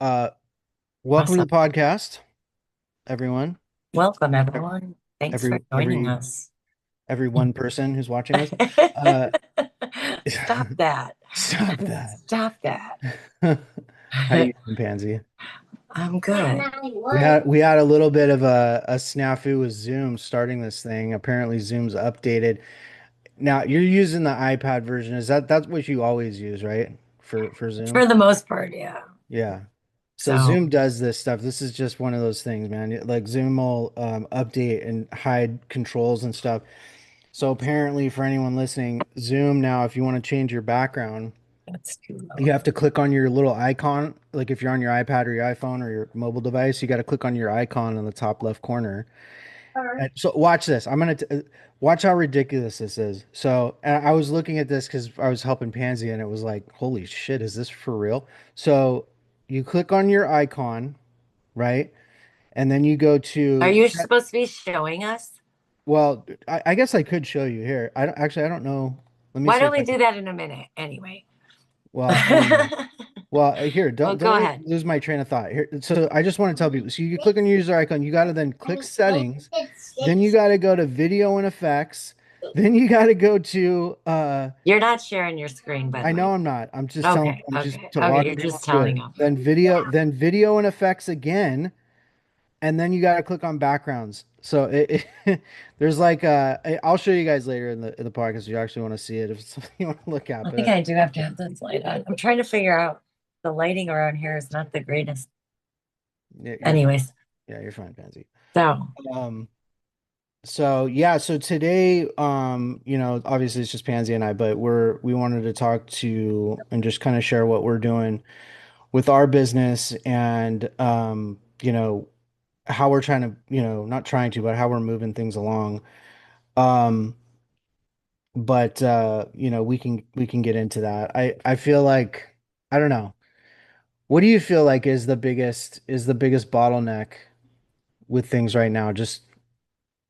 Uh, welcome to Awesome. the podcast, everyone. Welcome, Ev- everyone. Thanks Every for joining every us. every one person who's watching us. Uh, Stop that. stop that. Stop that. How you doing, Pansy? I'm good. We had a little bit of a snafu with Zoom starting this thing. Apparently, Zoom's updated. Now you're using the iPad version. That's what you always use, right? For For Zoom? the most part, yeah. Yeah. So So Zoom does this stuff. This is just one of those things, man. Like Zoom will update and hide controls and stuff. So apparently, for anyone listening, Zoom now, if you want to change your background, that's too you low. have to click on your little icon. Like if you're on your iPad or your iPhone or your mobile device, you got to click on your icon in the top left corner. And so watch this. Watch how ridiculous this is. So and I was looking at this because I was helping Pansy, and it was like, holy shit, is this for real? So you click on your icon, right? And then you go Are to you supposed to be showing us? well, I guess I could show you here. I don't know. Let me Why see don't if we I do can. that in a minute anyway? Well, anyway. Well, here, Well, don't go let me ahead. lose my train of thought. Here, so I just want to tell people. So you click on your user icon, you got to then click settings, then you got to go to video and effects, then you got to go to You're not sharing your screen, by I the know way. I'm not. Okay, I'm just okay, okay. You're walking people just through telling it. them. Then video and effects again, and then you got to click on backgrounds. So there's like I'll show you guys later in the podcast if you actually want to see it if it's something you want to look at. I think But I do have to have this light on. I'm trying to figure out the lighting around here is not the greatest. yeah, you're fine. Anyways, Yeah, you're fine, Pansy. so Um, so yeah, so today, obviously it's just Pansy and I, but we wanted to talk to and just kind of share what we're doing with our business and how we're trying to, not trying to, but how we're moving things along. Um, but we can get into that. I feel like I don't know. What do you feel like is the biggest bottleneck with things right now? Just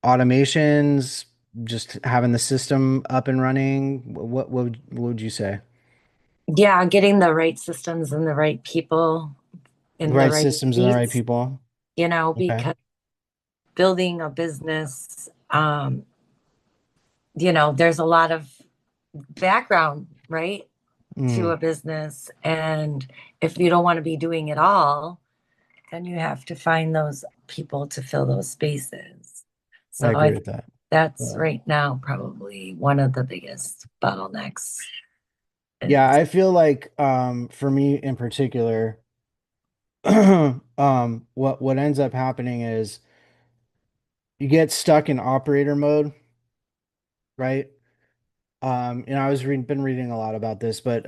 automations, just having the system up and running. What would you say? yeah, getting the right systems and the right people The in the right right systems and the right seats, people. Okay. because building a business, there's a lot of background, right, to Mm, a business. And if you don't want to be doing it all, then you have to find those people to fill those spaces. I So I agree think with that. that's Yeah. right now probably one of the biggest bottlenecks. Yeah, Is, I feel like for me in particular, what ends up happening is you get stuck in operator mode, right? I was been reading a lot about this, but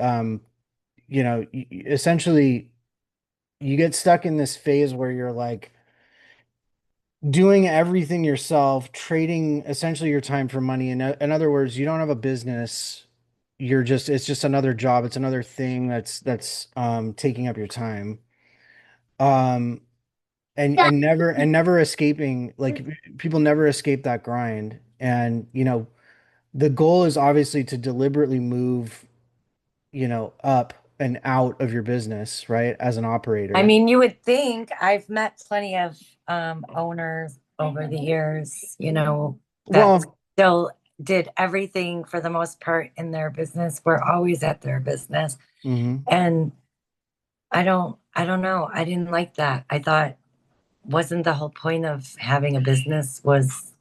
essentially you get stuck in this phase where you're like doing everything yourself, trading essentially your time for money. In other words, you don't have a business. It's just another job. It's another thing that's taking up your time. Um, and never escaping, like people never escape that grind. And the goal is obviously to deliberately move, up and out of your business, right? As an I operator. mean, you would think I've met plenty of owners over the years, that Well, still did everything for the most part in their business. We're always at their business. mhm. And I don't know. I didn't like that. I thought, wasn't the whole point of having a business was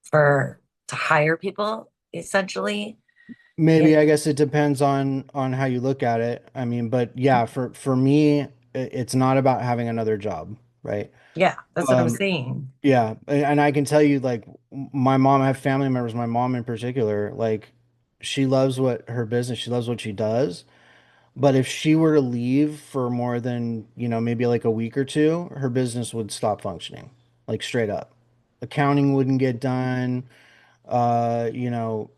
for to hire people essentially? Yeah, Maybe I guess it depends on how you look at it. I mean, but yeah, for me, it's not about having another job, right? yeah, that's what I'm Um, saying. yeah, and I can tell you, like my mom, I have family members, my mom in particular, like she loves what her business, she loves what she does. But if she were to leave for more than, maybe like a week or two, her business would stop functioning, like straight up. Accounting wouldn't get done. Uh, you know,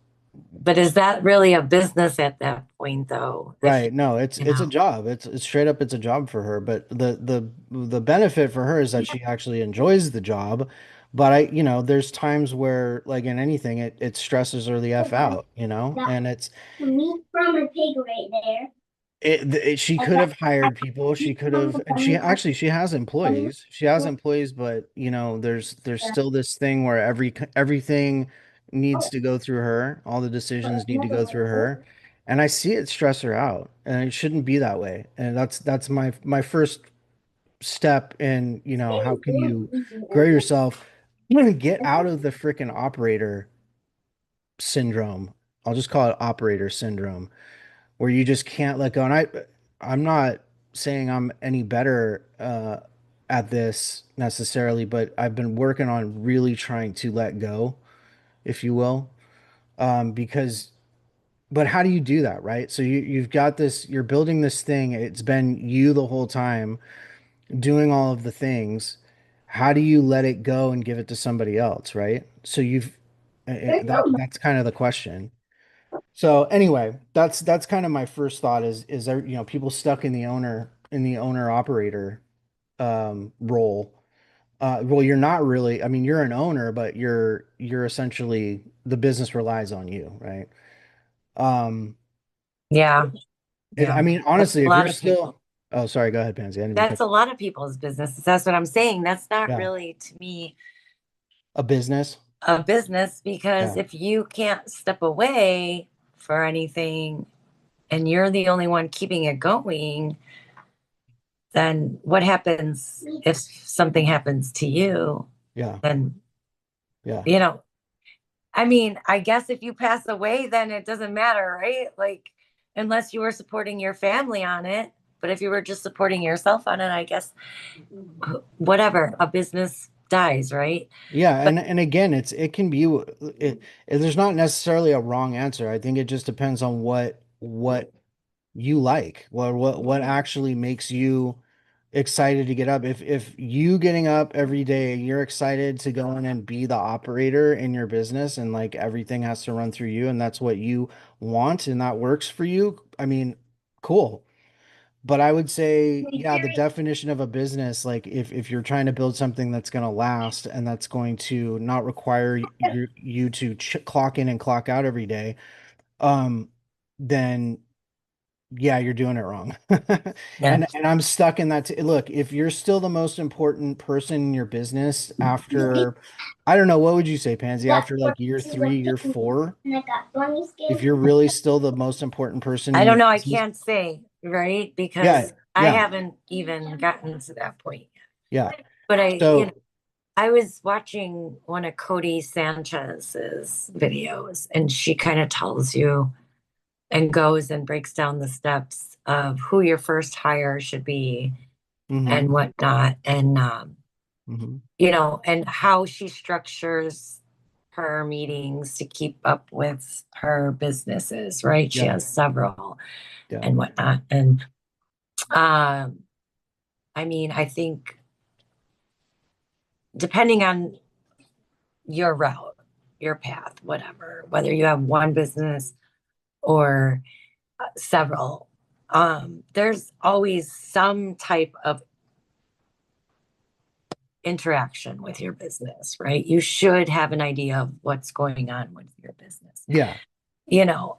But is that really a business at that point though? If Right. No, it's a you job. It's straight up it's a job for her. But the benefit for her is that she actually enjoys the job. But there's times where like in anything it stresses her the F out, and it's meat from a pig right there. She could have hired people. She could have, and she has employees. She has employees, but there's still this thing where everything needs to go through her. All the decisions need to go through her, and I see it stress her out, and it shouldn't be that way. And that's my first step in, how can you grow yourself, get out of the freaking operator syndrome. I'll just call it operator syndrome where you just can't let go. And I'm not saying I'm any better at this necessarily, but I've been working on really trying to let go, if you will. Because but how do you do that, right? So you've got this, you're building this thing, it's been you the whole time doing all of the things. How do you let it go and give it to somebody else, right? So that's kind of the question. So anyway, that's kind of my first thought is there, people stuck in the owner operator role. Well, you're not really, I mean, you're an owner, but you're essentially the business relies on you, right? Um, Yeah, I yeah. mean, That's honestly, a if you're lot of still, people. oh, sorry, go ahead, Pansy. I didn't mean to cut That's a lot of people's businesses. That's what I'm saying. That's not yeah, really to me a business. a business because Yeah, if you can't step away for anything and you're the only one keeping it going, then what happens if something happens to you? yeah, Then, yeah, you know, I mean, I guess if you pass away, then it doesn't matter, right? Like, unless you were supporting your family on it. But if you were just supporting yourself on it, I guess whatever, a business dies, right? yeah. But And again, it can be there's not necessarily a wrong answer. I think it just depends on what you like, what actually makes you excited to get up. If you getting up every day, you're excited to go in and be the operator in your business, and like everything has to run through you, and that's what you want, and that works for you. I mean, cool. But I would say, yeah, the definition of a business, like if you're trying to build something that's going to last and that's going to not require you to clock in and clock out every day, um, then yeah, you're doing it wrong. yeah, And I'm stuck in that. Look, if you're still the most important person in your business after, I don't know, what would you say, Pansy, after like year three, year four, if you're really still the most important person I in don't your know. I business? can't say, right? Yeah, Because I yeah, haven't even gotten to that point. yeah. But So, I was watching one of Cody Sanchez's videos, and she kind of tells you and goes and breaks down the steps of who your first hire should be hmm and whatnot. And, hmm and how she structures her meetings to keep up with her businesses, right? She yeah, has several yeah, and whatnot. And, um, I mean, I think depending on your route, your path, whatever, whether you have one business or several, there's always some type of interaction with your business, right? You should have an idea of what's going on with your business, yeah.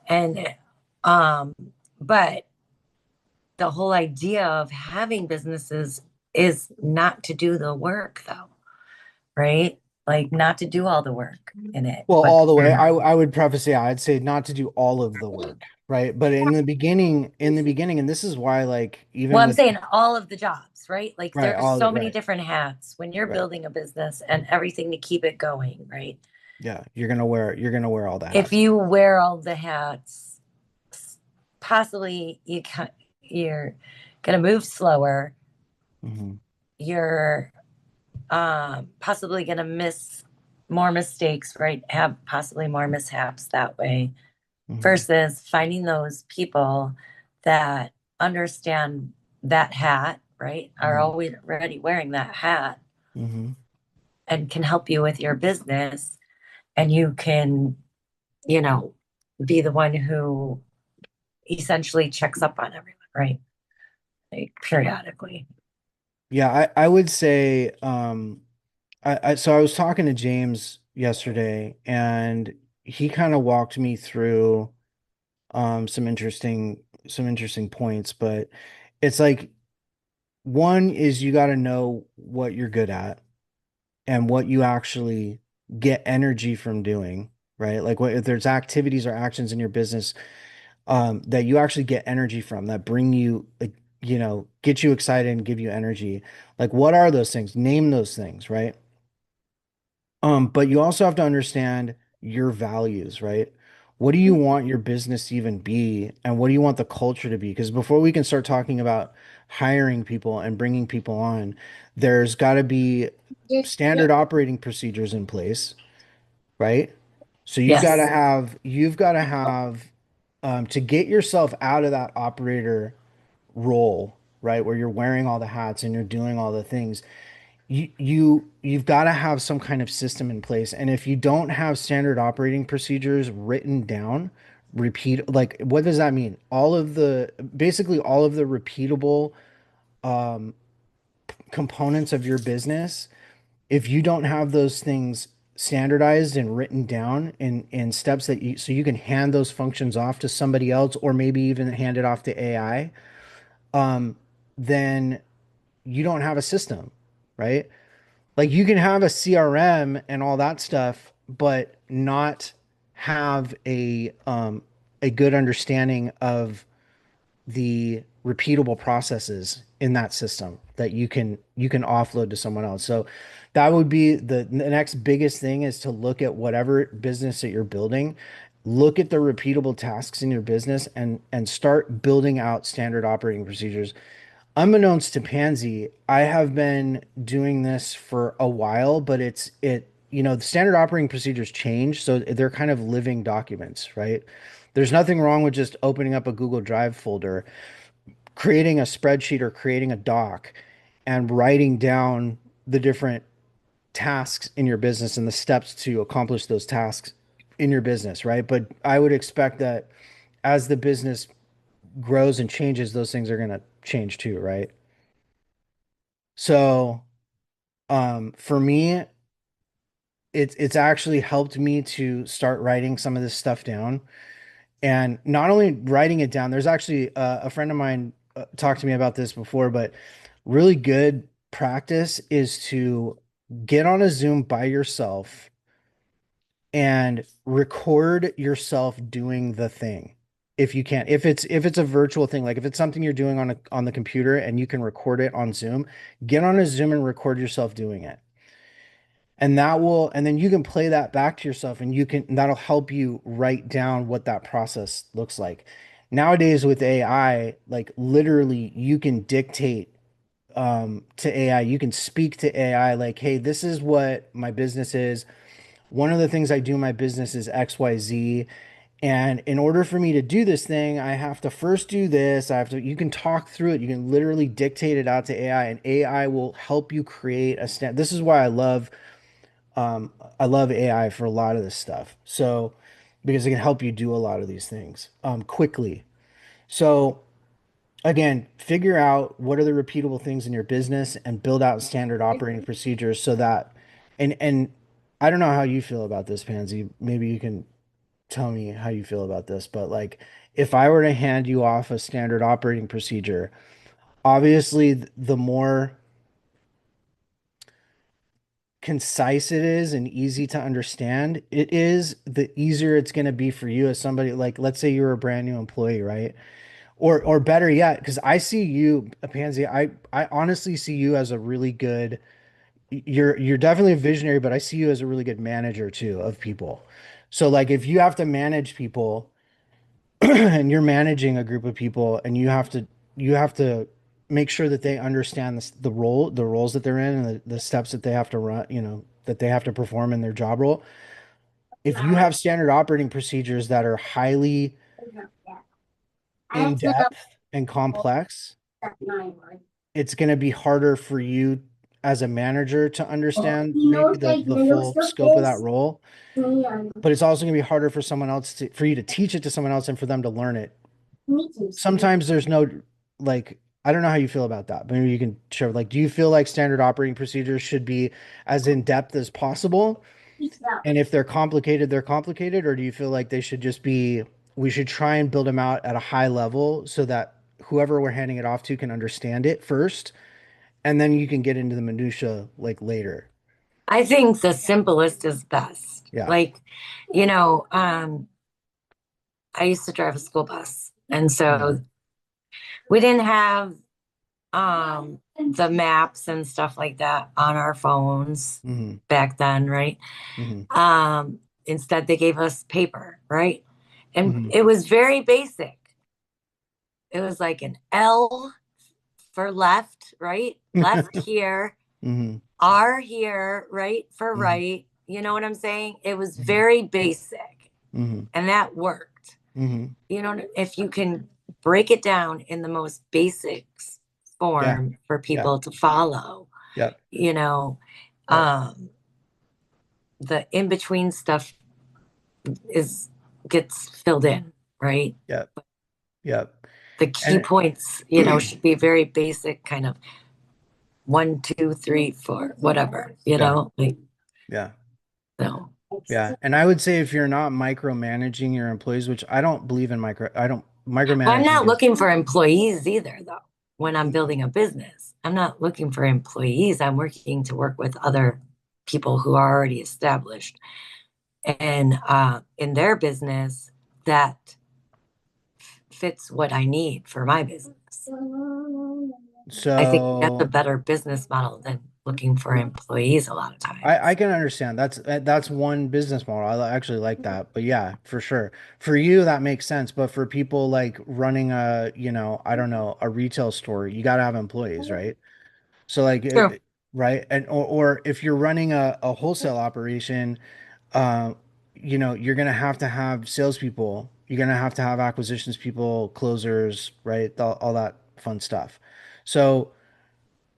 and um, but the whole idea of having businesses is not to do the work though, right? Like not to do all the work in it, Well, but all the way. I would preface, yeah, I'd say not to do all of the work, right? But in the beginning, and this is why, like, well, even I'm with saying all of the jobs, right? Like right, there's all so many right, different hats when you're right, building a business and everything to keep it going, right? yeah, you're gonna wear all the If hats. you wear all the hats, possibly you're gonna move slower. Hmm You're possibly gonna miss more mistakes, right? Have possibly more mishaps that way hmm versus finding those people that understand that hat, right? Are hmm always already wearing that hat hmm and can help you with your business. And you can, you know, be the one who essentially checks up on everyone, right? Like periodically. Yeah, I would say, so I was talking to James yesterday, and he kind of walked me through some interesting some interesting points, but it's like one is you got to know what you're good at and what you actually get energy from doing, right? Like what if there's activities or actions in your business that you actually get energy from that bring you like, get you excited and give you energy. Like what are those things? Name those things, right? But you also have to understand your values, right? What do you want your business to even be, and what do you want the culture to be? Because before we can start talking about hiring people and bringing people on, there's got to be standard operating procedures in place, right? So Yes. you've got to have to get yourself out of that operator role, right, where you're wearing all the hats and you're doing all the things. You've got to have some kind of system in place. And if you don't have standard operating procedures written down, repeat like what does that mean? Basically all of the repeatable components of your business, if you don't have those things standardized and written down in steps that you can hand those functions off to somebody else or maybe even hand it off to AI, then you don't have a system, right? Like you can have a CRM and all that stuff, but not have a good understanding of the repeatable processes in that system that you can offload to someone else. So that would be the next biggest thing is to look at whatever business that you're building, look at the repeatable tasks in your business and start building out standard operating procedures. Unbeknownst to Pansy, I have been doing this for a while, but the standard operating procedures change, so they're kind of living documents, right? There's nothing wrong with just opening up a Google Drive folder, creating a spreadsheet or creating a doc and writing down the different tasks in your business and the steps to accomplish those tasks in your business, right? But I would expect that as the business grows and changes, those things are going to change too, right? So, for me, it's actually helped me to start writing some of this stuff down, and not only writing it down. There's actually a friend of mine talked to me about this before, but really good practice is to get on a Zoom by yourself and record yourself doing the thing. If you can, if it's a virtual thing, like if it's something you're doing on the computer and you can record it on Zoom, get on a Zoom and record yourself doing it. And then you can play that back to yourself that'll help you write down what that process looks like. Nowadays with AI, like literally you can dictate to AI, you can speak to AI like, hey, this is what my business is. One of the things I do in my business is XYZ. And in order for me to do this thing, I have to first do this. You can talk through it. You can literally dictate it out to AI, and AI will help you create a stand. This is why I love AI for a lot of this stuff. So, because it can help you do a lot of these things quickly. So, again, figure out what are the repeatable things in your business and build out standard operating procedures so that, and I don't know how you feel about this, Pansy. Maybe you can tell me how you feel about this, but like if I were to hand you off a standard operating procedure, obviously the more concise it is and easy to understand it is, the easier it's going to be for you as somebody like, let's say you're a brand new employee, right? Or better yet, because I see you, Pansy, I honestly see you as a really good, you're definitely a visionary, but I see you as a really good manager too of people. So like if you have to manage people and you're managing a group of people and you have to make sure that they understand the roles that they're in and the steps that they have to run, that they have to perform in their job role. If you have standard operating procedures that are highly in depth and complex, it's going to be harder for you as a manager to understand maybe the full scope of that role, but it's also going to be harder for you to teach it to someone else and for them to learn it. Sometimes there's no, like, I don't know how you feel about that, but maybe you can share. Like, do you feel like standard operating procedures should be as in depth as possible? And if they're complicated, or do you feel like they should just be we should try and build them out at a high level so that whoever we're handing it off to can understand it first, and then you can get into the minutia like later. I think the simplest is best. Yeah. Like, you know, I used to drive a school bus, and Mm-hmm. so we didn't have the maps and stuff like that on our phones Mm-hmm. back then, right? Mm-hmm. Instead they gave us paper, right? And Mm-hmm. it was very basic. It was like an L for left, right? Left here, Mm-hmm. R here, right? For Mm-hmm. right. You know what I'm saying? It was Mm-hmm. very basic, Mm-hmm. and that worked. Mm-hmm. You know, if you can break it down in the most basic Yeah. form for Yeah. people to follow, Yeah. you know, Yeah. um, the in between stuff is gets filled in, right? Yeah. Yeah. The key And points, should be very basic, kind of one, two, three, four, whatever, yeah. like Yeah. no. Yeah. And I would say if you're not micromanaging your employees, which I don't believe in I don't I'm micromanaging not is looking for employees either, though. When I'm building a business, I'm not looking for employees. I'm working to work with other people who are already established and in their business that fits what I need for my business. I think that's a so better business model than looking for employees a lot of I times. can understand that's one business model. Actually like that. But yeah, for sure. For you, that makes sense. But for people like running a, I don't know, a retail store, you got to have employees, right? So like, True. right. And, or if you're running a wholesale operation, uh, you're going to have salespeople. You're going to have acquisitions people, closers, right? All that fun stuff. So,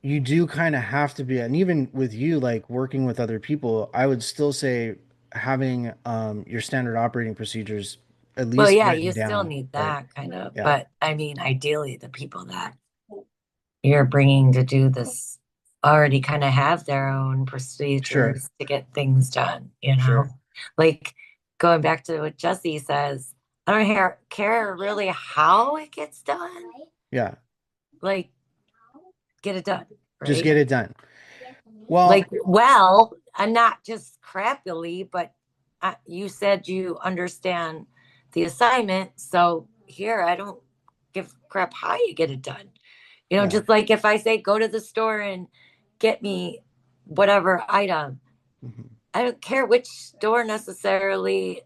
you do kind of have to be, and even with you, like working with other people, I would still say having your standard operating procedures at Well, least yeah, written you still down, need right? that kind of, Yeah, but I mean, ideally, the people that you're bringing to do this already kind of have their own sure, procedures to get things done, sure. Like going back to what Jesse says, I don't care really how it gets done, Yeah, like get it done, just right? get it done. Well, Like, well, and not just crappily, but you said you understand the assignment. So here, I don't give crap how you get it done. yeah. Just like if I say go to the store and get me whatever item, Mhm. I don't care which store necessarily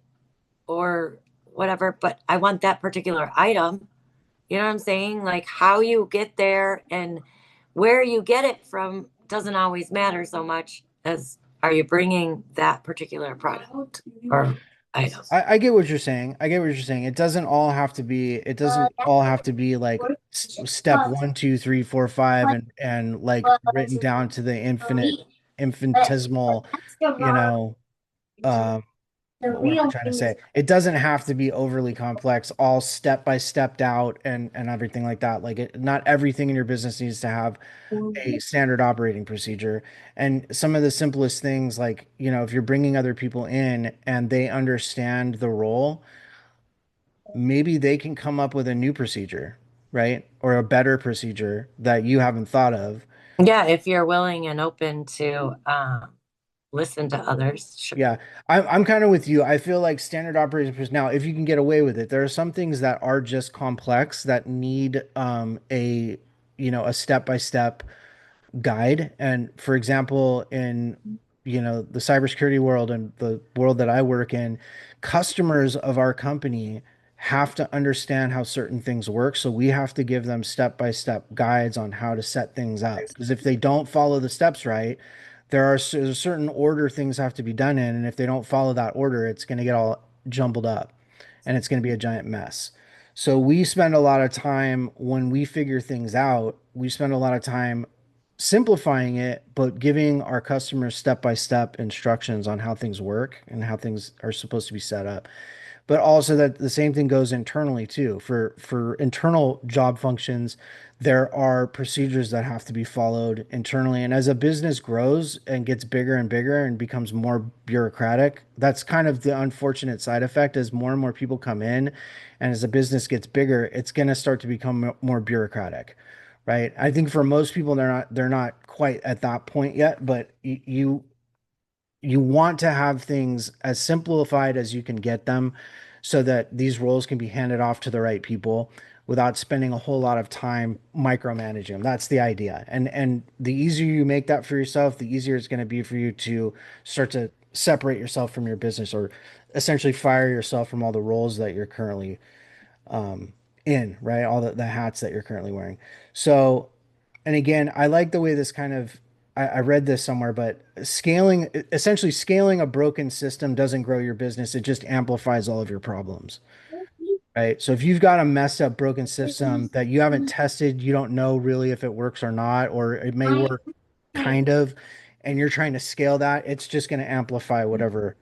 or whatever, but I want that particular item. You know what I'm saying? Like how you get there and where you get it from doesn't always matter so much as are you bringing that particular product or item. I get what you're saying. I get what you're saying. It doesn't all have to be like step one, two, three, four, five, and like written down to the infinitesimal, you know, um, what am I trying to say? It doesn't have to be overly complex, all step by stepped out and everything like that. Like not everything in your business needs to have a standard operating procedure. And some of the simplest things, like, if you're bringing other people in and they understand the role, maybe they can come up with a new procedure, right? Or a better procedure that you haven't thought of. Yeah, if you're willing and open to listen to others, sure. Yeah, I'm kind of with you. I feel like standard operating procedure. Now, if you can get away with it, there are some things that are just complex that need a step by step guide. And for example, in the cybersecurity world and the world that I work in, customers of our company have to understand how certain things work. So we have to give them step-by-step guides on how to set things up. Because if they don't follow the steps right, there's a certain order things have to be done in, and if they don't follow that order, it's going to get all jumbled up and it's going to be a giant mess. So we spend a lot of time when we figure things out, we spend a lot of time simplifying it, but giving our customers step by step instructions on how things work and how things are supposed to be set up. but also that the same thing goes internally too. For internal job functions, there are procedures that have to be followed internally. And as a business grows and gets bigger and bigger and becomes more bureaucratic, that's kind of the unfortunate side effect as more and more people come in. And as a business gets bigger, it's going to start to become more bureaucratic, right? I think for most people, they're not quite at that point yet, but you want to have things as simplified as you can get them so that these roles can be handed off to the right people without spending a whole lot of time micromanaging them. That's the idea. And the easier you make that for yourself, the easier it's going to be for you to start to separate yourself from your business or essentially fire yourself from all the roles that you're currently in, right? All the hats that you're currently wearing. So, and again, I like the way this kind of, I read this somewhere, but essentially scaling a broken system doesn't grow your business. It just amplifies all of your problems, right? So if you've got a messed up, broken system that you haven't tested, you don't know really if it works or not, or it may work kind of, and you're trying to scale that, it's just going to amplify whatever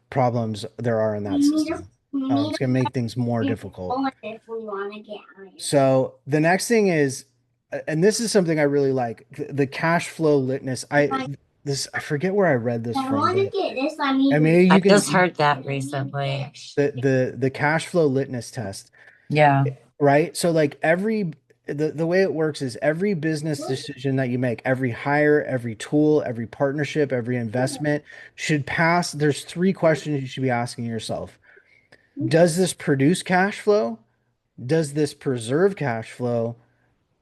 problems there are in that system. It's going to make things more difficult. So the next thing is, and this is something I really like, the cash flow litmus. I forget where I read this from, but and maybe I you just can heard that recently. the cash flow litmus test, Yeah. right? So like the way it works is every business decision that you make, every hire, every tool, every partnership, every investment should pass. There's three questions you should be asking yourself. Does this produce cash flow? Does this preserve cash flow?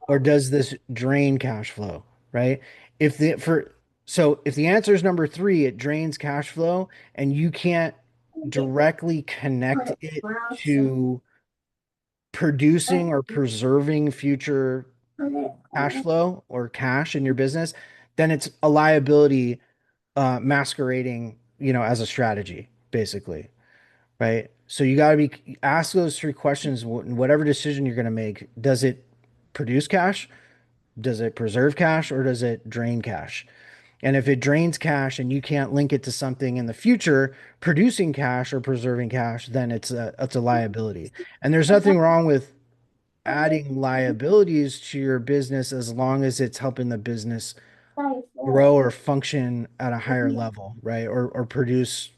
Or does this drain cash flow, right? If the for so if the answer is number three, it drains cash flow and you can't directly connect it to producing or preserving future cash flow or cash in your business, then it's a liability masquerading, as a strategy, basically, right? So you got to be ask those three questions. Whatever decision you're going to make, does it produce cash? Does it preserve cash or does it drain cash? And if it drains cash and you can't link it to something in the future producing cash or preserving cash, then it's a liability. And there's nothing wrong with adding liabilities to your business as long as it's helping the business grow or function at a higher level, right? Or produce,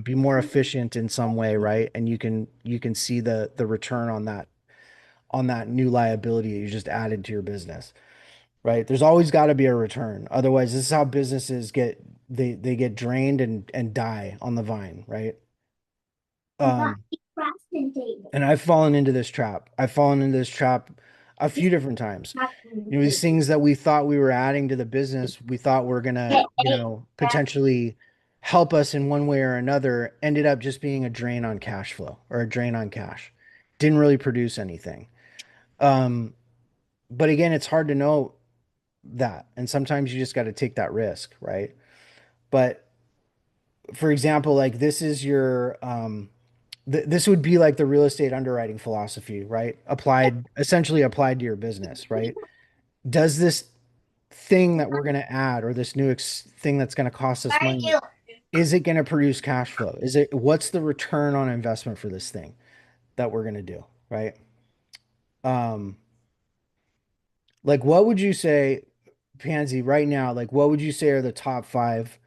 be more efficient in some way, right? And you can see the return on that new liability you just added to your business, right? There's always got to be a return. Otherwise, this is how businesses they get drained and die on the vine, right? Um, and I've fallen into this trap. I've fallen into this trap a few different times. These things that we thought we were adding to the business, we thought were gonna, potentially help us in one way or another, ended up just being a drain on cash flow or a drain on cash. Didn't really produce anything. Um, but again, it's hard to know that. And sometimes you just got to take that risk, right? But for example, like this is your this would be like the real estate underwriting philosophy, right? Essentially applied to your business, right? Does this thing that we're going to add or this new thing that's going to cost us money, is it going to produce cash flow? What's the return on investment for this thing that we're going to do, right? Um, like what would you say, Pansy, right now, like what would you say are the top five?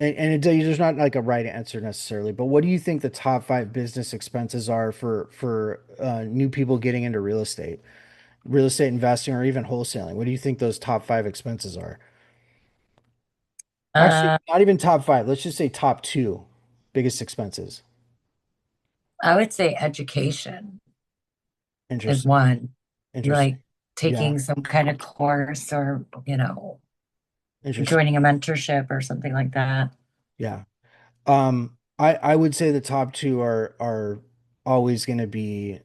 And there's not like a right answer necessarily, but what do you think the top five business expenses are for new people getting into real estate investing, or even wholesaling? What do you think those top five expenses are? Actually, Uh, not even top five. Let's just say top two biggest expenses. I would say education is Interesting. one, Interesting. like Yeah. taking some kind of course or, Interesting. joining a mentorship or something like that. Yeah. I would say the top two are always going to be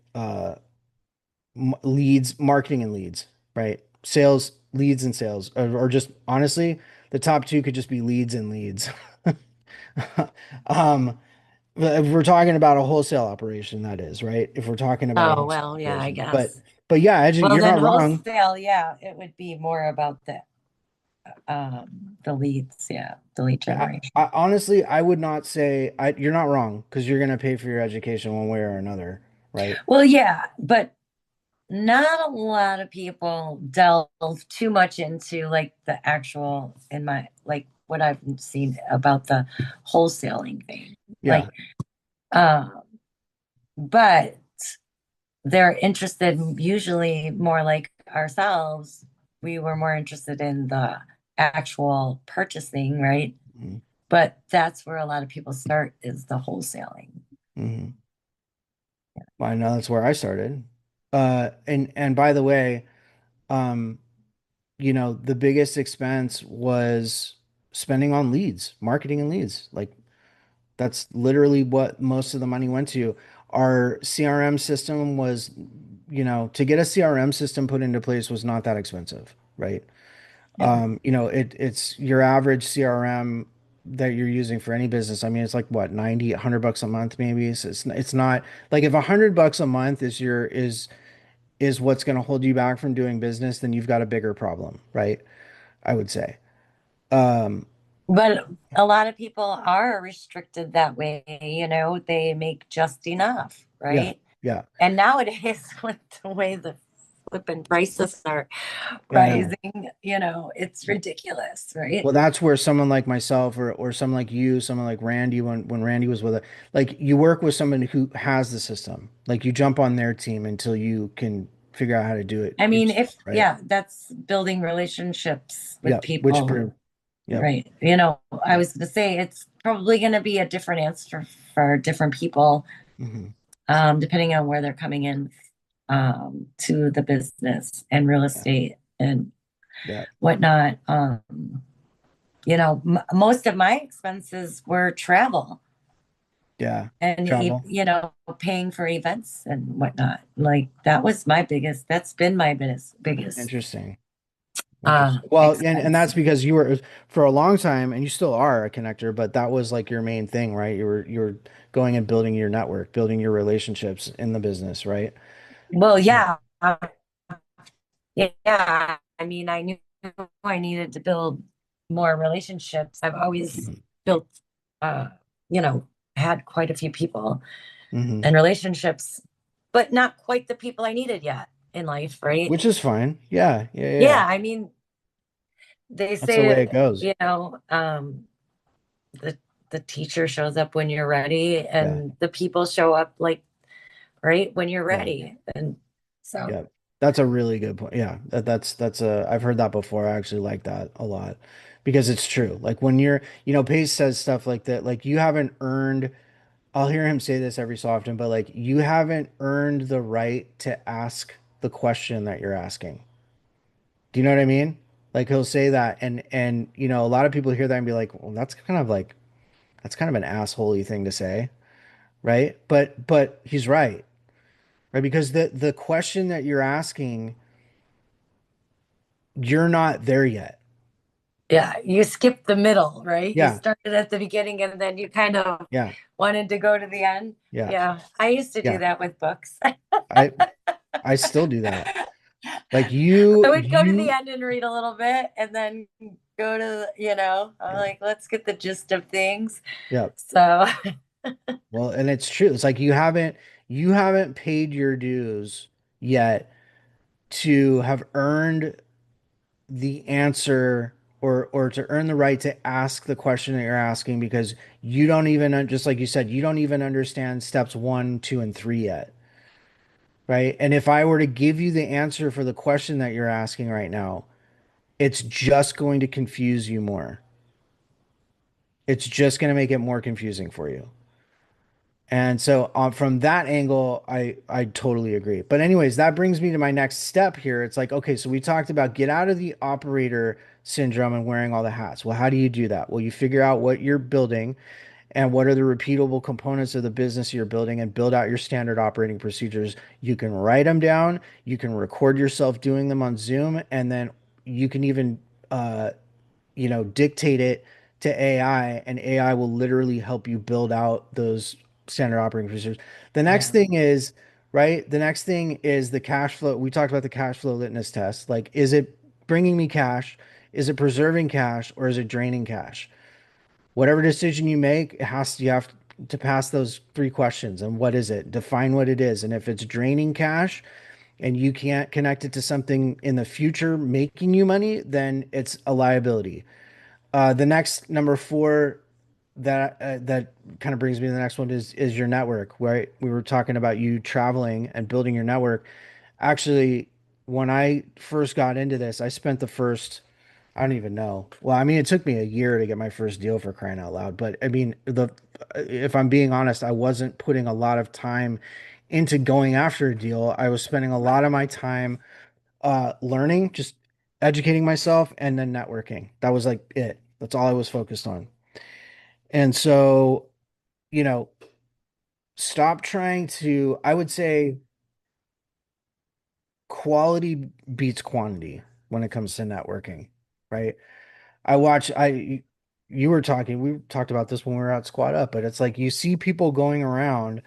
leads, marketing and leads, right? Sales, leads and sales, or just honestly, the top two could just be leads and leads. Um, but if we're talking about a wholesale operation, that is, right? If we're talking about a Oh, wholesale well, yeah, I operation, but guess. yeah, Well, you're then not wrong. wholesale, yeah, it would be more about that. the leads, yeah, the lead I, generation. I honestly, I would not say you're not wrong because you're going to pay for your education one way or another, right? Well, yeah, but not a lot of people delve too much into like the actual in my like what I've seen about the wholesaling thing. Yeah. Like, but they're interested usually more like ourselves. We were more interested in the actual purchasing, right? Hmm. But that's where a lot of people start is the wholesaling. Hmm. Well, I know that's where I started. And by the way, um, the biggest expense was spending on leads, marketing and leads. Like that's literally what most of the money went to. Our CRM system was, to get a CRM system put into place was not that expensive, right? Yeah. It's your average CRM that you're using for any business. I mean, it's like what, 90, 100 bucks a month maybe. So it's not like if 100 bucks a month is what's going to hold you back from doing business, then you've got a bigger problem, right? I would say. Um, But a lot of people are restricted that way, they make just enough, yeah, right? yeah, And nowadays, with the way the flipping prices are I know. rising, it's ridiculous, right? Well, that's where someone like myself or someone like you, someone like Randy, when Randy was with it, like you work with someone who has the system. Like you jump on their team until you can figure out how to do it I mean, yourself, if, right? yeah, that's building relationships with Yeah, which people, bring, yep, right? I yep. was going to say it's probably going to be a different answer for different people, Hmm. depending on where they're coming in to the business and real Yeah, estate and yeah, whatnot. Most of my expenses were travel yeah. and Travel. paying for events and whatnot. Like that's been my biggest Interesting. Interesting. Well, and expense. that's because you were for a long time, and you still are a connector, but that was like your main thing, right? You were going and building your network, building your relationships in the business, right? Well, So, yeah, yeah. I mean, I knew I needed to build more relationships. I've always mhm, built, uh, you know, had quite a few people mhm. and relationships, but not quite the people I needed yet in life, right? Which is fine. Yeah, yeah, yeah. Yeah, I mean, they That's the way say, it goes. the the teacher shows up when you're ready, Yeah, and the people show up like right when you're yeah, ready. And so, yeah. That's a really good point. Yeah, that's a I've heard that before. I actually like that a lot because it's true. Like when Pace says stuff like that, like you haven't earned. I'll hear him say this every so often, but like you haven't earned the right to ask the question that you're asking. Do you know what I mean? Like he'll say that and a lot of people hear that and be like, "Well, that's kind of an assholey thing to say." Right? But he's right. Right? Because the question that you're asking, you're not there yet. yeah, you skipped the middle, right? You Yeah. started at the beginning and then you kind of Yeah. wanted to go to the end. Yeah. Yeah, I used to do Yeah. that with books. I I still do that. Like I you would go to the you end and read a little bit and then go to, I'm yeah. like, let's get the gist of things. Yeah. So, Well, and it's true. It's like you haven't paid your dues yet to have earned the answer or to earn the right to ask the question that you're asking because you don't even just like you said, you don't even understand steps one, two, and three yet. Right. And if I were to give you the answer for the question that you're asking right now, it's just going to confuse you more. It's just going to make it more confusing for you. And so from that angle, I totally agree. But anyways, that brings me to my next step here. It's like, okay, so we talked about get out of the operator syndrome and wearing all the hats. Well, how do you do that? Well, you figure out what you're building and what are the repeatable components of the business you're building and build out your standard operating procedures. You can write them down, you can record yourself doing them on Zoom, and then you can even dictate it to AI, and AI will literally help you build out those standard operating procedures. The next yeah. thing is, right? The next thing is the cash flow. We talked about the cash flow litmus test. Like, is it bringing me cash? Is it preserving cash or is it draining cash? Whatever decision you make, you have to pass those three questions. And what is it? Define what it is. And if it's draining cash and you can't connect it to something in the future making you money, then it's a liability. The next number four that kind of brings me to the next one is your network, right? We were talking about you traveling and building your network. Actually, when I first got into this, I spent the first, I don't even know. Well, I mean, it took me a year to get my first deal for crying out loud. But I mean, if I'm being honest, I wasn't putting a lot of time into going after a deal. I was spending a lot of my time learning, just educating myself and then networking. That was like it. That's all I was focused on. And so, you know, stop trying to, I would say quality beats quantity when it comes to networking, right? I watch, you were talking, we talked about this when we were at Squad Up, but it's like you see people going around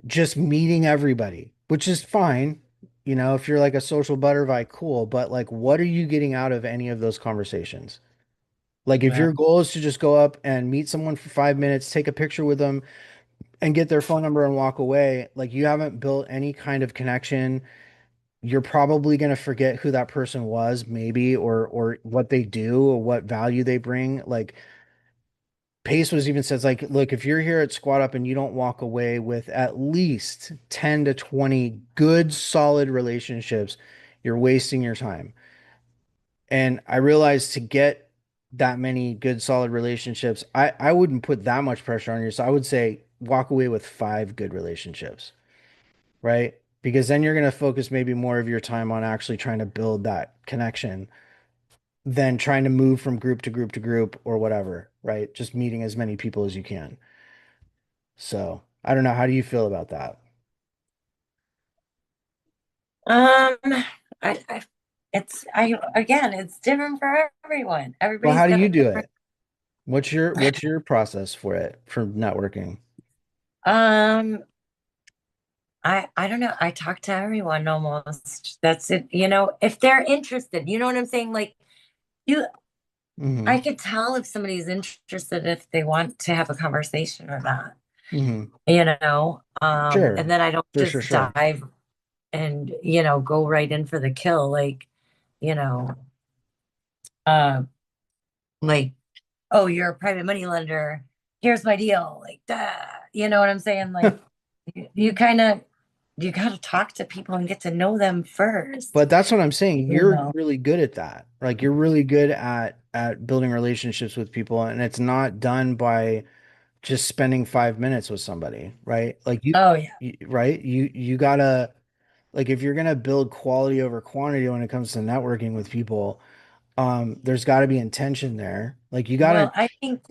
just meeting everybody, which is fine. You know, if you're like a social butterfly, cool. But like, what are you getting out of any of those conversations? Like, if Yeah. your goal is to just go up and meet someone for 5 minutes, take a picture with them, and get their phone number and walk away, like, you haven't built any kind of connection. You're probably going to forget who that person was, maybe, or what they do or what value they bring. Like, Pace was even says, like, look, if you're here at Squat Up and you don't walk away with at least 10 to 20 good, solid relationships, you're wasting your time. And I realized to get that many good, solid relationships, I wouldn't put that much pressure on you. So I would say walk away with 5 good relationships, right? Because then you're going to focus maybe more of your time on actually trying to build that connection than trying to move from group to group to group or whatever, right? Just meeting as many people as you can. So I don't know. How do you feel about that? Um, I I again, it's different for everyone. Well, Everybody's how do got you a do different. it? What's your process for it for networking? Um, I don't know. I talk to everyone almost. That's it. If they're interested, you know what I'm saying? Like you, Hmm. I could tell if somebody's interested if they want to have a conversation or not. Hmm. And Sure. then I don't Sure, sure, just sure. dive and go right in for the kill, you know, uh, like, oh, you're a private money lender. Here's my deal. Like, duh. You know what I'm saying? Like, you kind of you got to talk to people and get to know them first. But that's what I'm saying. You You're know? really good at that. Like, you're really good at building relationships with people, and it's not done by just spending 5 minutes with somebody, right? Like Oh yeah. right? You gotta, like, if you're gonna build quality over quantity when it comes to networking with people, there's got to be intention there. Like, you gotta, Well, I think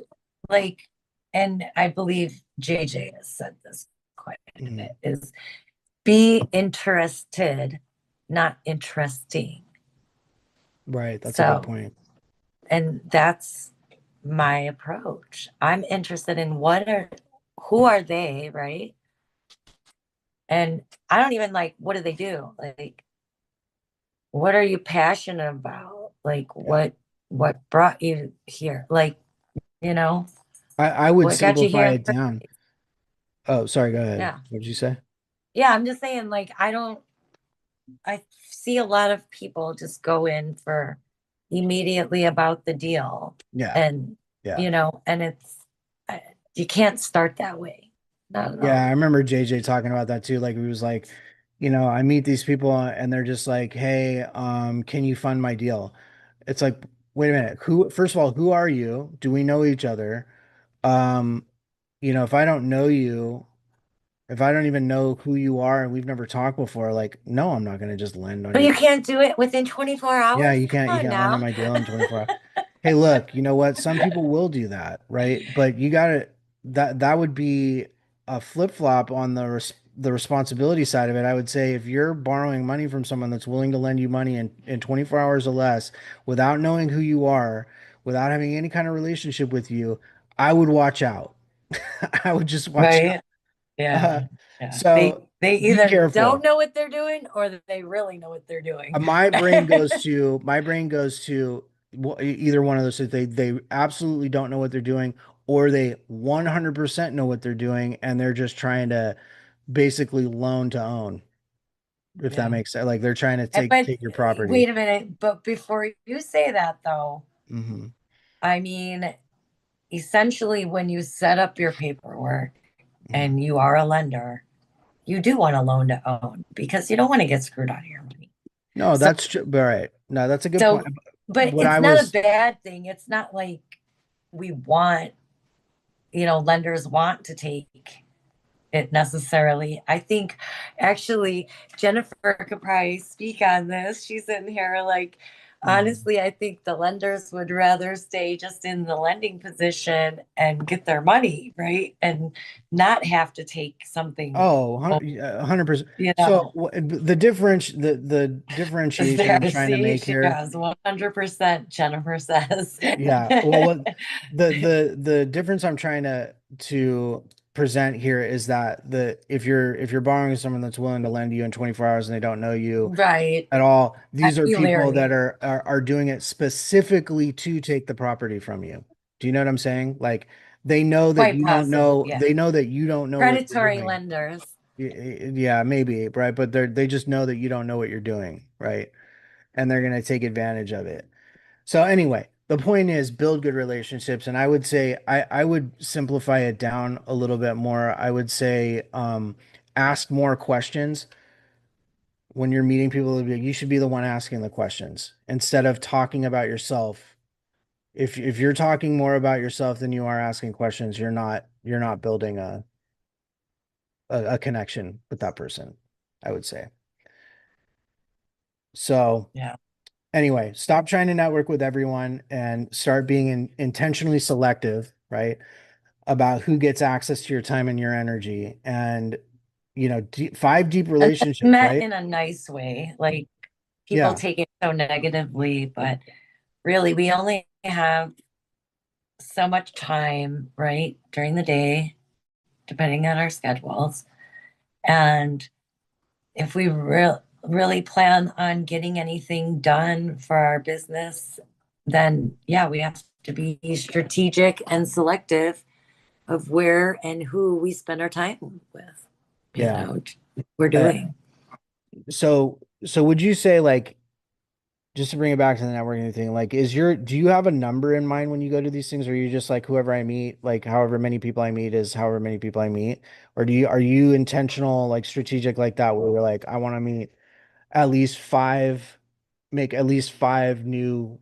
like, and I believe JJ has said this quite a mhm, bit, is be interested, not interesting. right? That's a good So, point. and that's my approach. I'm interested in who are they, right? And I don't even like, what do they do? Like, what are you passionate about? Like, Yeah. what brought you here? Like, you know, I would what got you simplify here? it down. Oh, sorry, go ahead. Yeah. What did you say? Yeah, I'm just saying, like, I see a lot of people just go in for immediately about the deal. Yeah. And, Yeah. and I- you can't start that way. Not at Yeah, I all. remember JJ talking about that too. Like, he was like, I meet these people and they're just like, "Hey, can you fund my deal?" It's like, wait a minute. First of all, who are you? Do we know each other? Um, if I don't know you, if I don't even know who you are and we've never talked before, like, no, I'm not gonna just lend on But your. you can't do it within 24 Yeah, hours? you Come can't you on can't land on now. my deal in 24 hours. Hey, look, you know what? Some people will do that, right? But you gotta that would be a flip-flop on the responsibility side of it. I would say if you're borrowing money from someone that's willing to lend you money in 24 hours or less without knowing who you are, without having any kind of relationship with you, I would watch out. I would just watch out. Right. Uh, Yeah. Yeah. They so they be either don't careful. know what they're doing or they really know what they're doing. My brain goes to either one of those, if they absolutely don't know what they're doing, or they 100% know what they're doing and they're just trying to basically loan to own, if that Yeah. makes sense. Like they're trying to But take your property. wait a minute. But before you say that, though, Hmm. I mean, essentially, when you set up your paperwork Hmm. and you are a lender, you do want a loan to own because you don't want to get screwed out of your money. No, So, that's true. All right. No, that's a good point. so, but What it's I not a was, bad thing. It's not like we want, lenders want to take it necessarily. I think actually Jennifer could probably speak on this. She's in here like Mhm. honestly, I think the lenders would rather stay just in the lending position and get their money, right? And not have to take something, Oh, 100%. you So know. the differentiation I'm There, trying to see, make she here. goes 100%, Jennifer says. Yeah. Well, what the difference I'm trying to present here is that the if you're borrowing someone that's willing to lend you in 24 hours and they don't know you Right. at all, I'd these are be people that leery. are doing it specifically to take the property from you. Do you know what I'm saying? Like they know that Quite you don't possibly, know, yeah. they know that you don't know what you're Predatory doing. lenders. Yeah, maybe, right? But they just know that you don't know what you're doing, right? And they're gonna take advantage of it. So anyway, the point is build good relationships, and I would say I would simplify it down a little bit more. I would say ask more questions when you're meeting people. You should be the one asking the questions instead of talking about yourself. If you're talking more about yourself than you are asking questions, you're not building a connection with that person, I would say. So Yeah. anyway, stop trying to network with everyone and start being intentionally selective, right? About who gets access to your time and your energy. And, five deep And that's relationships, meant right? in a nice way. Like people Yeah. take it so negatively, but really, we only have so much time, right, during the day, depending on our schedules. And if we really plan on getting anything done for our business, then yeah, we have to be strategic and selective of where and who we spend our time with, Yeah. we're Uh, doing. so would you say like, just to bring it back to the networking thing, like do you have a number in mind when you go to these things, or are you just like whoever I meet, like however many people I meet is however many people I meet? Or are you intentional, like strategic like that, where you're like, I want to meet at least five, make at least five new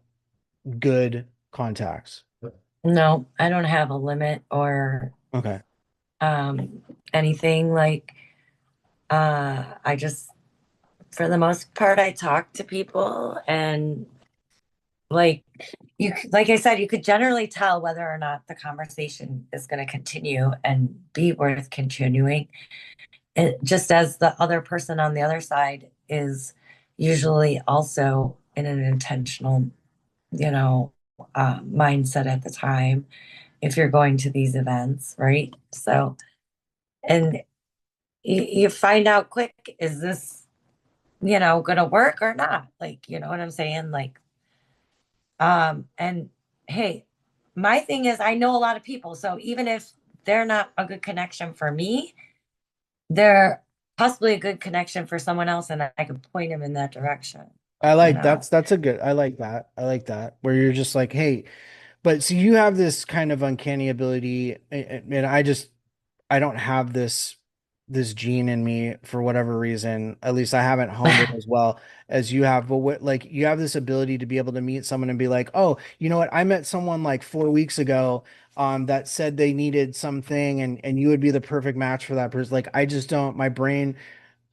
good contacts? No, I don't have a limit or Okay. um, anything like I just for the most part I talk to people and like like I said, you could generally tell whether or not the conversation is going to continue and be worth continuing. Just as the other person on the other side is usually also in an intentional, you know, mindset at the time if you're going to these events, right? So, and you find out quick, is this, going to work or not? Like, you know what I'm saying? Like, and hey, my thing is I know a lot of people. So even if they're not a good connection for me, they're possibly a good connection for someone else, and I could point them in that direction, I you like know. that's a good, I like that. I like that. Where you're just like, hey, but see, you have this kind of uncanny ability, and I don't have this gene in me for whatever reason. At least I haven't honed it as well as you have. But what, like, you have this ability to be able to meet someone and be like, oh, you know what? I met someone like 4 weeks ago, that said they needed something, and you would be the perfect match for that person. Like, I just don't, my brain,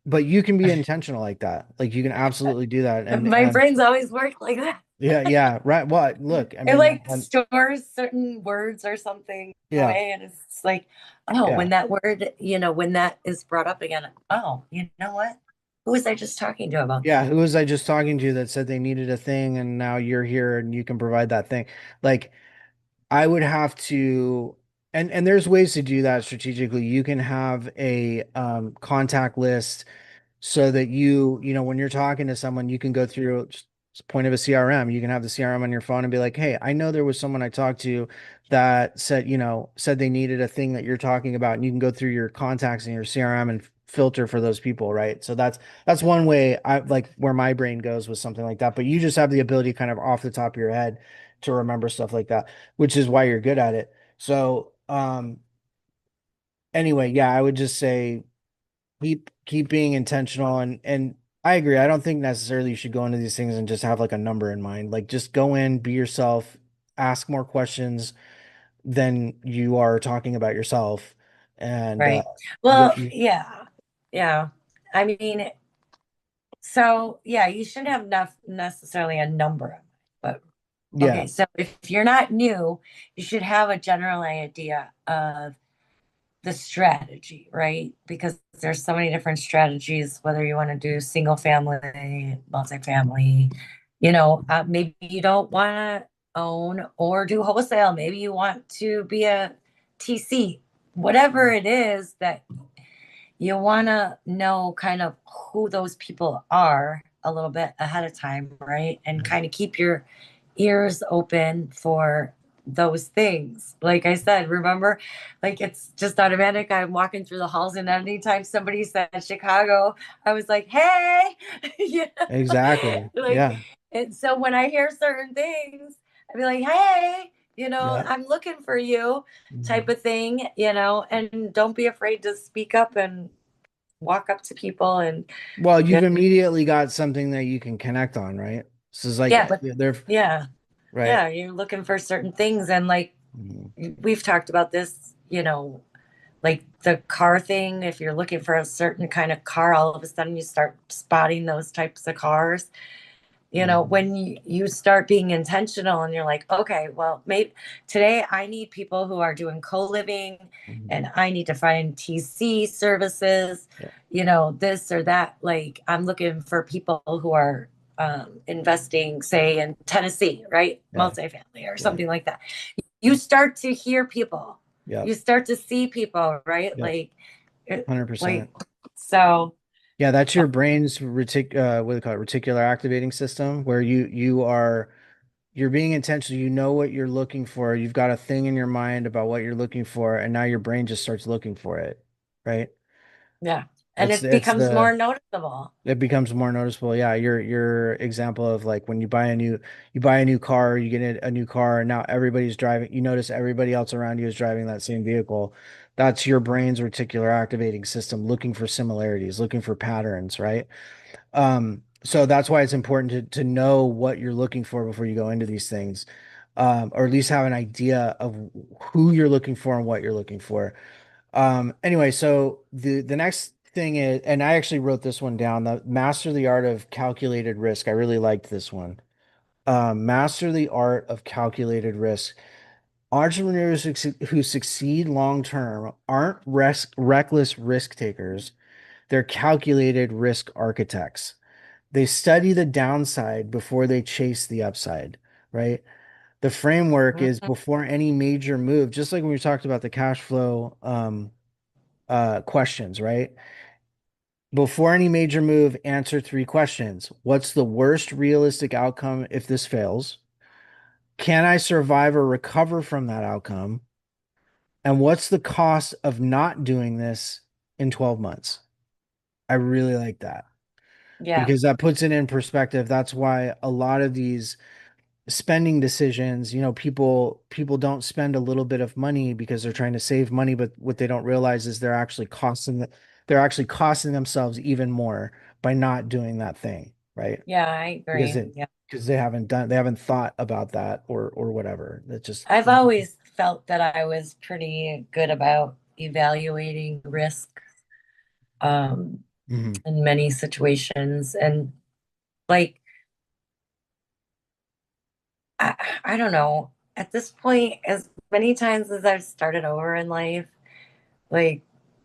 but you can be intentional like that. Like, you can absolutely do that. My brains always work like that. Yeah, yeah, right. Well, look, I It mean, like stores certain words or something yeah, away, and it's like, oh, yeah. when that word, when that is brought up again, oh, you know what? Who was I just talking to about Yeah, that? who was I just talking to that said they needed a thing and now you're here and you can provide that thing? Like I would have to, and there's ways to do that strategically. You can have a contact list so that when you're talking to someone, you can go through. It's the point of a CRM. You can have the CRM on your phone and be like, hey, I know there was someone I talked to that said, said they needed a thing that you're talking about, and you can go through your contacts in your CRM and filter for those people, right? So that's one way I like where my brain goes with something like that. But you just have the ability kind of off the top of your head to remember stuff like that, which is why you're good at it. So, anyway, yeah, I would just say keep being intentional and I agree. I don't think necessarily you should go into these things and just have like a number in mind. Like just go in, be yourself, ask more questions than you are talking about yourself. And Right. you, Well, you yeah. Yeah. I mean, so yeah, you shouldn't have enough necessarily a number, but yeah, okay. So if you're not new, you should have a general idea of the strategy, right? Because there's so many different strategies, whether you want to do single family, multifamily, maybe you don't want to own or do wholesale. Maybe you want to be a TC, whatever it is that you want to know kind of who those people are a little bit ahead of time, right? And kind of keep your ears open for those things. Like I said, remember, like it's just automatic. I'm walking through the halls, and anytime somebody said Chicago, I was like, hey, you know, exactly. like, Yeah. and so when I hear certain things, I'd be like, hey, Yeah. I'm looking for you type Mhm. of thing, and don't be afraid to speak up and walk up to people and Well, you you've know, immediately got something that you can connect on, right? This is like yeah, but they're yeah, right. yeah, you're looking for certain things and like Mhm. we've talked about this, like the car thing, if you're looking for a certain kind of car, all of a sudden you start spotting those types of cars. Mhm. When you start being intentional and you're like, okay, well, maybe today I need people who are doing co-living Mhm. and I need to find TC services, Yeah. this or that. Like I'm looking for people who are investing, say, in Tennessee, right? Yeah. Multifamily or Yeah. something like that. You start to hear people, Yeah. you start to see people, right? Yep. Like, 100%. so, Yeah, that's your brain's what do they call it? Reticular activating system, where you're being intentional. You know what you're looking for. You've got a thing in your mind about what you're looking for, and now your brain just starts looking for it, right? yeah. And It's it it's becomes the more noticeable. it becomes more noticeable. Yeah, your example of like when you buy a new car, you get a new car, and now everybody's driving. You notice everybody else around you is driving that same vehicle. That's your brain's reticular activating system looking for similarities, looking for patterns, right? So that's why it's important to know what you're looking for before you go into these things, or at least have an idea of who you're looking for and what you're looking for. Anyway, so the next thing is, and I actually wrote this one down, the master the art of calculated risk. I really liked this one. Master the art of calculated risk. Entrepreneurs who succeed long term aren't reckless risk takers. They're calculated risk architects. They study the downside before they chase the upside, right? The framework is Mhm. before any major move, just like when we talked about the cash flow questions, right? Before any major move, answer three questions. What's the worst realistic outcome if this fails? Can I survive or recover from that outcome? And what's the cost of not doing this in 12 months? I really like that Yeah, because that puts it in perspective. That's why a lot of these spending decisions, people don't spend a little bit of money because they're trying to save money, but what they don't realize is they're actually costing themselves even more by not doing that thing, right? yeah, I Because agree. it Yeah. because they haven't thought about that or whatever. That just I've always felt that I was pretty good about evaluating risk um Mhm. in many situations. And like I, I don't know, at this point, as many times as I've started over in life, like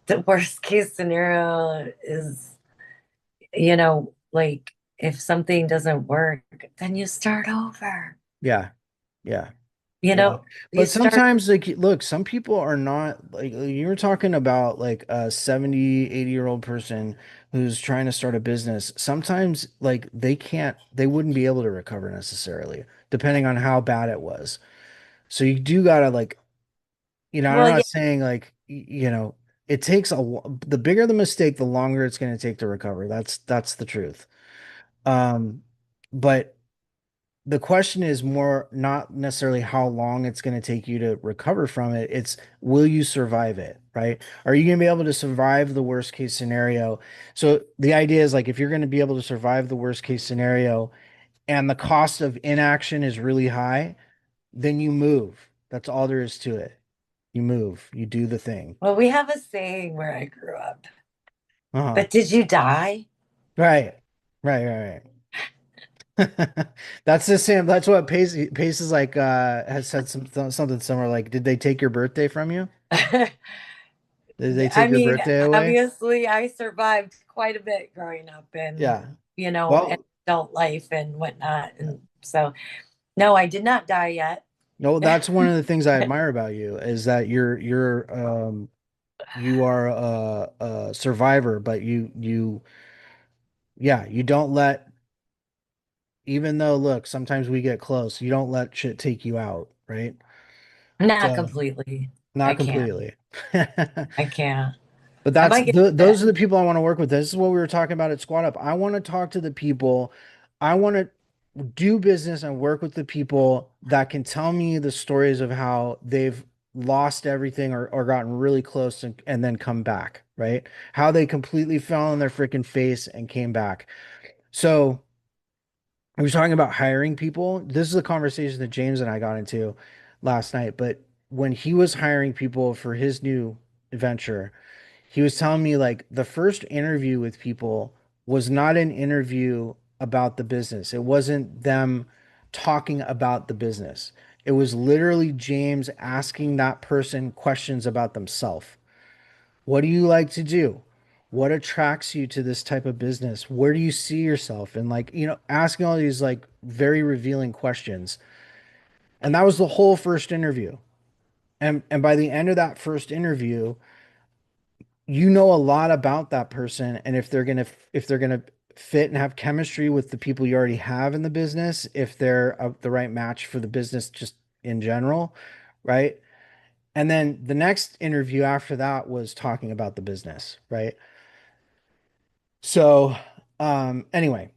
the worst case scenario is, like if something doesn't work, then you start over. Yeah, yeah. You Yeah. know, you But start, sometimes like look, some people are not like you were talking about like a 70, 80-year-old person who's trying to start a business. Sometimes like they wouldn't be able to recover necessarily, depending on how bad it was. So you do gotta like, I'm well, yeah, not saying like it takes the bigger the mistake, the longer it's going to take to recover. That's the truth. Um, but the question is more not necessarily how long it's going to take you to recover from it. It's will you survive it, right? Are you going to be able to survive the worst case scenario? So the idea is like if you're going to be able to survive the worst case scenario and the cost of inaction is really high, then you move. That's all there is to it. You move, you do the thing. well, we have a saying where I grew up, Uh-huh. but did you die? Right. Right, right, right. That's the same. That's what Pace is like has said something similar like, did they take your birthday from you? Did they I take your mean, birthday away? obviously, I survived quite a bit growing up and, Yeah. and Well, adult life and whatnot. And so, no, I did not die yet. no, that's one of the things I admire about you is that you are a survivor, but yeah, you don't let even though look, sometimes we get close, you don't let shit take you out, right? Not So completely. I not can't. completely. I can't. But I that's might get those sick. are the people I want to work with. This is what we were talking about at Squad Up. I want to talk to the people. I want to do business and work with the people that can tell me the stories of how they've lost everything or gotten really close and then come back, right? How they completely fell on their freaking face and came back. So we were talking about hiring people. This is a conversation that James and I got into last night. But when he was hiring people for his new venture, he was telling me like the first interview with people was not an interview about the business. It wasn't them talking about the business. It was literally James asking that person questions about themselves. What do you like to do? What attracts you to this type of business? Where do you see yourself? And like, asking all these like very revealing questions. And that was the whole first interview. And by the end of that first interview, you know a lot about that person and if they're gonna fit and have chemistry with the people you already have in the business, if they're the right match for the business just in general, right? And then the next interview after that was talking about the business, right? So, anyway,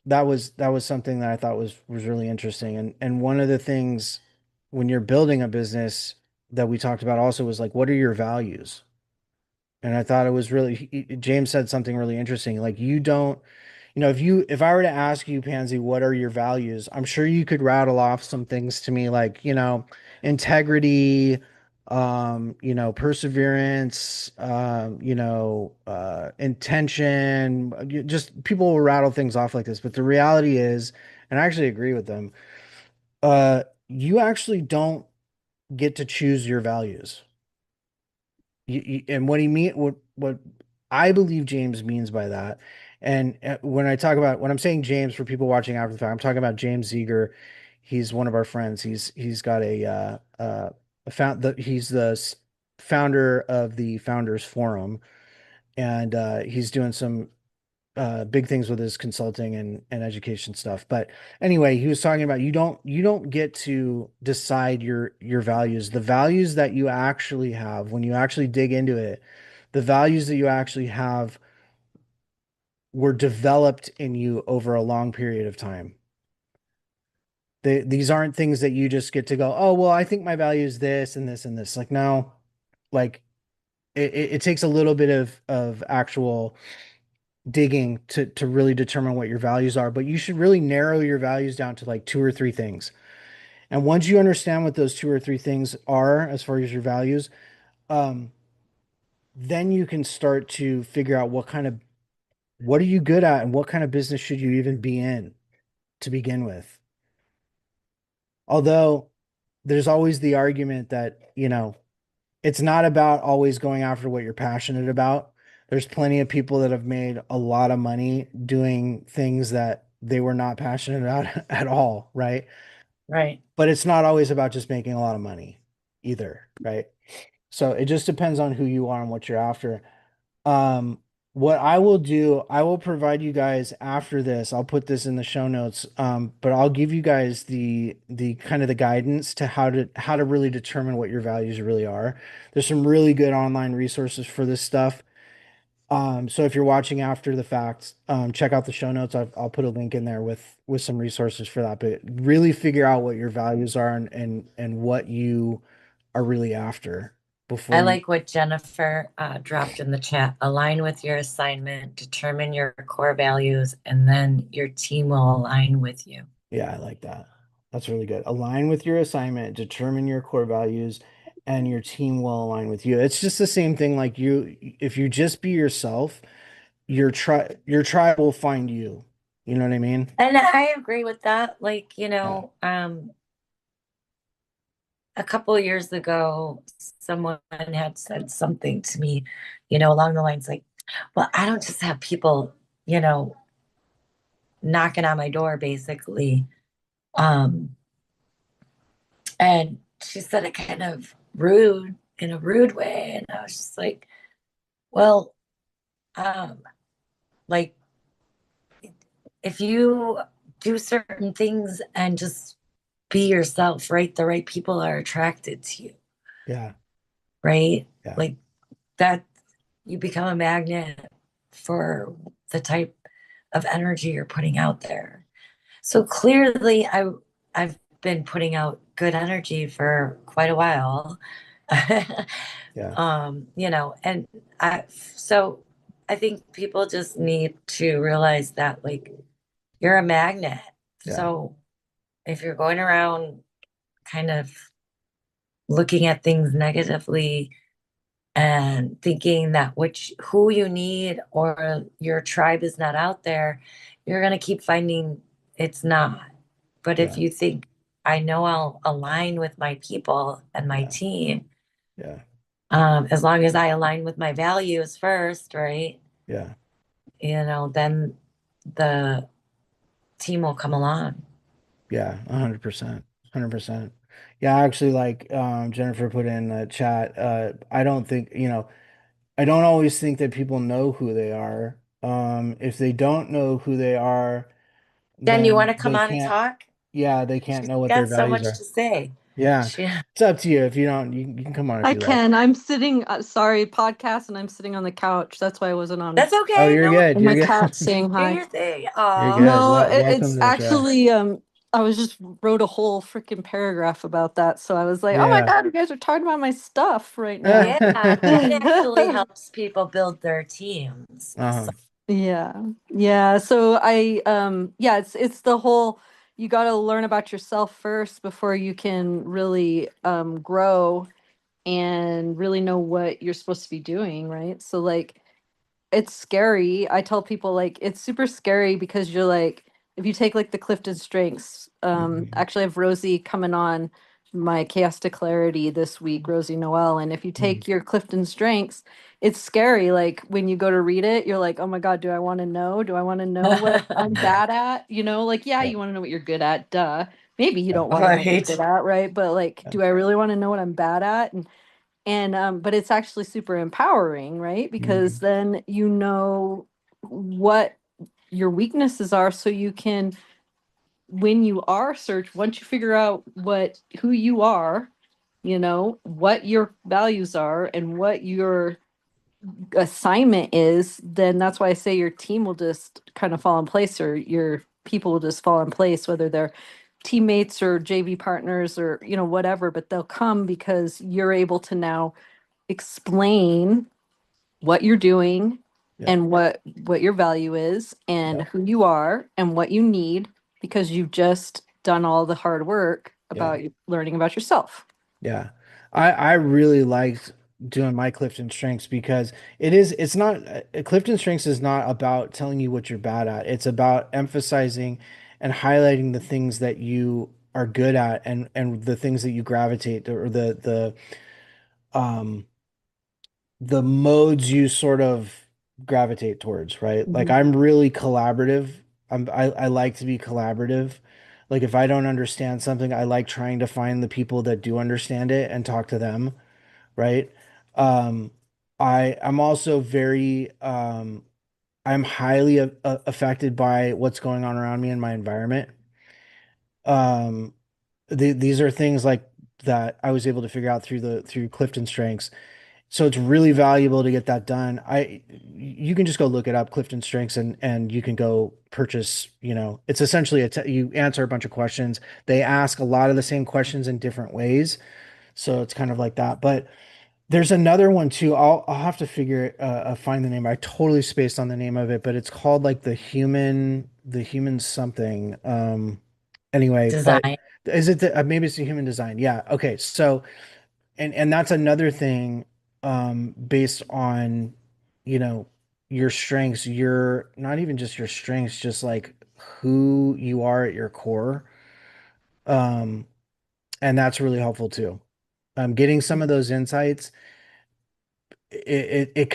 that was something that I thought was really interesting. And one of the things when you're building a business that we talked about also was like, what are your values? And I thought it was James said something really interesting. Like you don't, if I were to ask you, Pansy, what are your values? I'm sure you could rattle off some things to me like, integrity, perseverance, intention. Just people will rattle things off like this. But the reality is, and I actually agree with them, you actually don't get to choose your values. And what he mean what I believe James means by that, and when I'm saying James for people watching after the fact, I'm talking about James Ziegler. He's one of our friends. He's got he's the founder of the Founders Forum, and he's doing some big things with his consulting and education stuff. But anyway, he was talking about you don't get to decide your values. The values that you actually have when you actually dig into it, the values that you actually have were developed in you over a long period of time. These aren't things that you just get to go, oh, well, I think my value is this and this and this. Like, no, like it takes a little bit of actual digging to really determine what your values are, but you should really narrow your values down to like two or three things. And once you understand what those two or three things are as far as your values, um, then you can start to figure out what are you good at and what kind of business should you even be in to begin with. Although there's always the argument that, it's not about always going after what you're passionate about. There's plenty of people that have made a lot of money doing things that they were not passionate about at all, right? Right. but it's not always about just making a lot of money either, right? So it just depends on who you are and what you're after. Um, what I will do, I will provide you guys after this. I'll put this in the show notes. But I'll give you guys the kind of the guidance to how to really determine what your values really are. There's some really good online resources for this stuff. So if you're watching after the fact, check out the show notes. I'll put a link in there with some resources for that. But really figure out what your values are and what you are really after I before you. like what Jennifer dropped in the chat. Align with your assignment, determine your core values, and then your team will align with you. Yeah, I like that. That's really good. Align with your assignment, determine your core values, and your team will align with you. It's just the same thing like if you just be yourself, your tribe will find you. You know what I mean? And I agree with that. Yeah. A couple of years ago, someone had said something to me, along the lines like, well, I don't just have people, you know, knocking on my door, basically. Um, and she said it kind of rude in a rude way. And I was just like, well, um, like if you do certain things and just be yourself, right? The right people are attracted to you, Yeah. right? Yeah. Like that, you become a magnet for the type of energy you're putting out there. So clearly, I've been putting out good energy for quite a while. Yeah. And so I think people just need to realize that like you're a magnet. Yeah. So if you're going around kind of looking at things negatively and thinking that which who you need or your tribe is not out there, you're going to keep finding it's not. But if Yeah. you think, I know I'll align with my people and my Yeah. team, Yeah. as long as I align with my values first, right? Yeah. Then the team will come along. Yeah. 100%. 100%. Yeah, actually like Jennifer put in the chat, I don't think, I don't always think that people know who they are. If they don't know who they are, Jen, you want then to come they on and can't, talk? yeah, they can't She's know what their got so values much are. to say. Yeah. She, It's up to you. If you don't, you can come on if I you like. can. I'm sitting, sorry, podcast, and I'm sitting on the couch. That's why I wasn't on. that's Oh, okay. you're No, good. And You're my good. cat's saying do hi. your thing. You're Aw. good. No, Welcome it's to the show. actually, I was just wrote a whole freaking paragraph about that. So I was like, oh my Yeah. God, you guys are talking about my stuff right now. Yeah, it actually helps people build their teams. Uh-huh. So Yeah. Yeah. So yeah, it's the whole you got to learn about yourself first before you can really grow and really know what you're supposed to be doing, right? So like it's scary. I tell people like it's super scary because you're like if you take like the Clifton Strengths, Mhm. actually I have Rosie coming on my Chaos to Clarity this week, Rosie Noel. And if you Mhm. take your Clifton Strengths, it's scary. Like when you go to read it, you're like, oh my God, do I want to know? Do I want to know what I'm Mhm. bad at? Like, yeah, Yeah. you want to know what you're good at, duh. Maybe you Yeah. don't want to know what you're right. good at, right? But like, Yeah. do I really want to know what I'm bad at? And but it's actually super empowering, right? Because Mhm. then you know what your weaknesses are so you can when you are search once you figure out what who you are, what your values are and what your assignment is, then that's why I say your team will just kind of fall in place or your people will just fall in place, whether they're teammates or JV partners or whatever, but they'll come because you're able to now explain what you're doing Yeah. and what your value is and Yeah. who you are and what you need because you've just done all the hard work Yeah. about learning about yourself. Yeah. I really liked doing my Clifton Strengths because it's not Clifton Strengths is not about telling you what you're bad at. It's about emphasizing and highlighting the things that you are good at and the things that you gravitate to, or um the modes you sort of gravitate towards, right? Like Mhm. I'm really collaborative. I like to be collaborative. Like if I don't understand something, I like trying to find the people that do understand it and talk to them, right? Um, I'm also very I'm highly affected by what's going on around me in my environment. Um, these are things like that I was able to figure out through Clifton Strengths. So it's really valuable to get that done. You can just go look it up, Clifton Strengths, and you can go purchase, it's essentially you answer a bunch of questions. They ask a lot of the same questions in different ways. So it's kind of like that. But there's another one too. I'll have to find the name. I totally spaced on the name of it, but it's called like the human something. Anyway, but Design. is it maybe it's the human design? Yeah. Okay. So and that's another thing based on you know your strengths, your not even just your strengths, just like who you are at your core. Um, and that's really helpful too. Getting some of those insights, it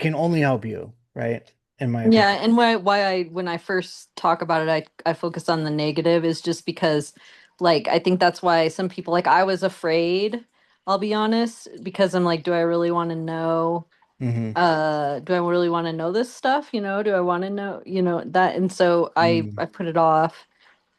can only help you, right? In my Yeah, opinion. and why I when I first talk about it, I focus on the negative is just because like I think that's why some people like I was afraid, I'll be honest, because I'm like, do I really want to know Mm-hmm. do I really want to know this stuff? Do I want to know, that? And so I Mm-hmm. put it off.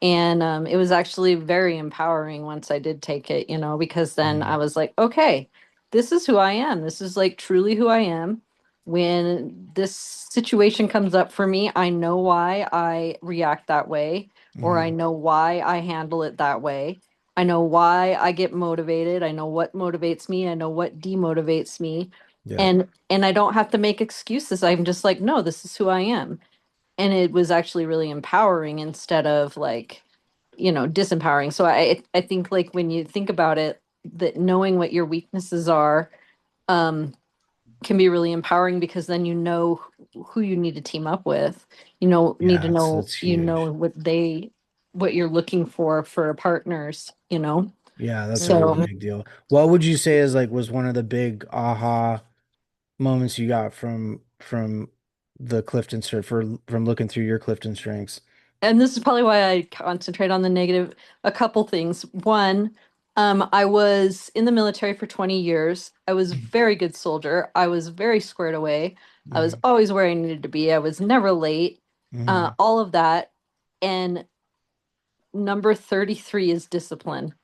And it was actually very empowering once I did take it, because then I was like, okay, this is who I am. This is like truly who I am. When this situation comes up for me, I know why I react that way, or I Mm-hmm. know why I handle it that way. I know why I get motivated. I know what motivates me. I know what demotivates me. Yeah. And I don't have to make excuses. I'm just like, no, this is who I am. And it was actually really empowering instead of like disempowering. So I think like when you think about it, that knowing what your weaknesses are um can be really empowering because then who you need to team up with. Need to Yeah, know that's huge. what you're looking for partners. Yeah, that's a really So Mhm. big deal. What would you say was one of the big aha moments you got from the Clifton from looking through your Clifton strengths? and this is probably why I concentrate on the negative. A couple things. One, I was in the military for 20 years. I was a very good soldier. I was very squared away. I was Mm-hmm. always where I needed to be. I was never late. Mm-hmm. All of that. And number 33 is discipline.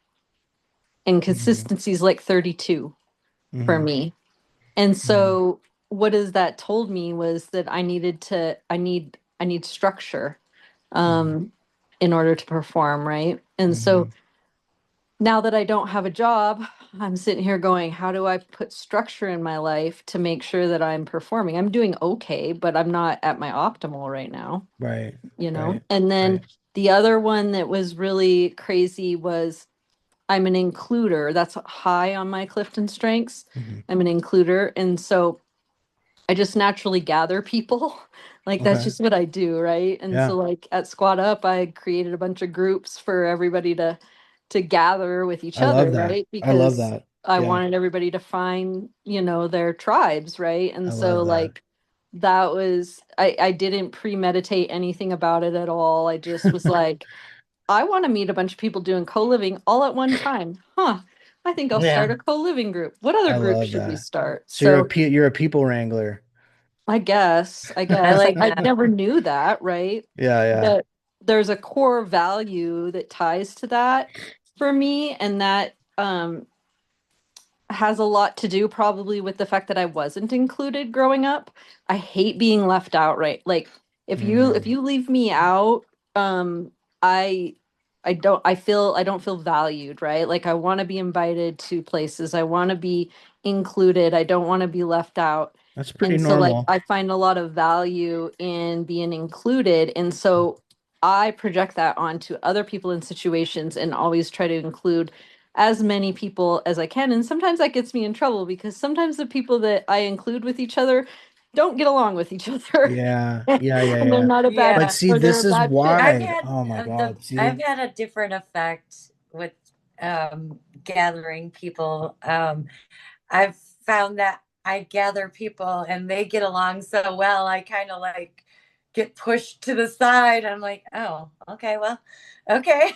And Mm-hmm. consistency is like 32 for Mm-hmm. me. And Mm-hmm. so what is that told me was that I need structure um in order to perform, right? And Mm-hmm. so now that I don't have a job, I'm sitting here going, how do I put structure in my life to make sure that I'm performing? I'm doing okay, but I'm not at my optimal right now, Right. you know? Right. And then Right. the other one that was really crazy was I'm an includer. That's high on my Clifton strengths. Mm-hmm. I'm an includer. And so I just naturally gather people. Like that's Okay. just what I do, right? And Yeah. so like at Squad Up, I created a bunch of groups for everybody to gather with each I other, love that. right? I love Because that. I Yeah. wanted everybody to find, their tribes, right? I And so love that. like that was I didn't premeditate anything about it at all. I just was like, I want to meet a bunch of people doing co-living all at one time. Huh. I think I'll start Yeah. a co-living group. What other I group love should we that. start? So you're So you're a people wrangler. I guess, I I guess. like I that. never knew that, right? Yeah, yeah. But there's a core value that ties to that for me, and that has a lot to do probably with the fact that I wasn't included growing up. I hate being left out, right? Like if Mm, you leave me out, um I I don't feel valued, right? Like I want to be invited to places. I want to be included. I don't want to be left out. that's pretty And so like normal. I find a lot of value in being included. And so I project that onto other people in situations and always try to include as many people as I can. And sometimes that gets me in trouble because sometimes the people that I include with each other don't get along with each other. Yeah, yeah, yeah, And they're yeah. not a bad But Yeah. see, or they're this a is bad fit. I've why. had Oh my the God. I've See? had a different effect with gathering people. I've found that I gather people and they get along so well. I kind of like get pushed to the side. I'm like, oh, okay, well, okay,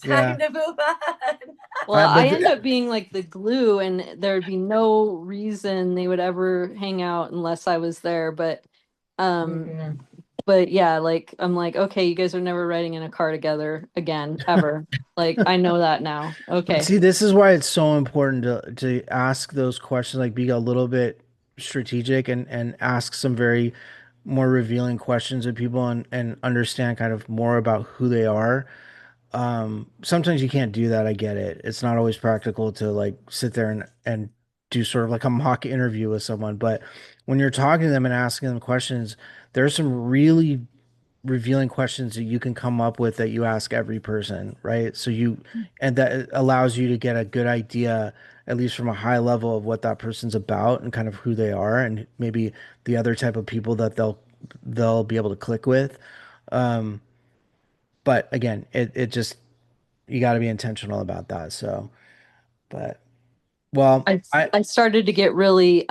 Yeah. time to move on. Well, I But end up being like the glue, and there'd be no reason they would ever hang out unless I was there. Um, Mhm. but yeah, like I'm like, okay, you guys are never riding in a car together again, ever. Like I know that now. But Okay. see, this is why it's so important to ask those questions, like be a little bit strategic and ask some very more revealing questions of people and understand kind of more about who they are. Sometimes you can't do that. I get it. It's not always practical to like sit there and do sort of like a mock interview with someone. But when you're talking to them and asking them questions, there's some really revealing questions that you can come up with that you ask every person, right? And that allows you to get a good idea, at least from a high level, of what that person's about and kind of who they are, and maybe the other type of people that they'll be able to click with. Um, but again, it just you got to be intentional about that. So, but well, I I I started to get really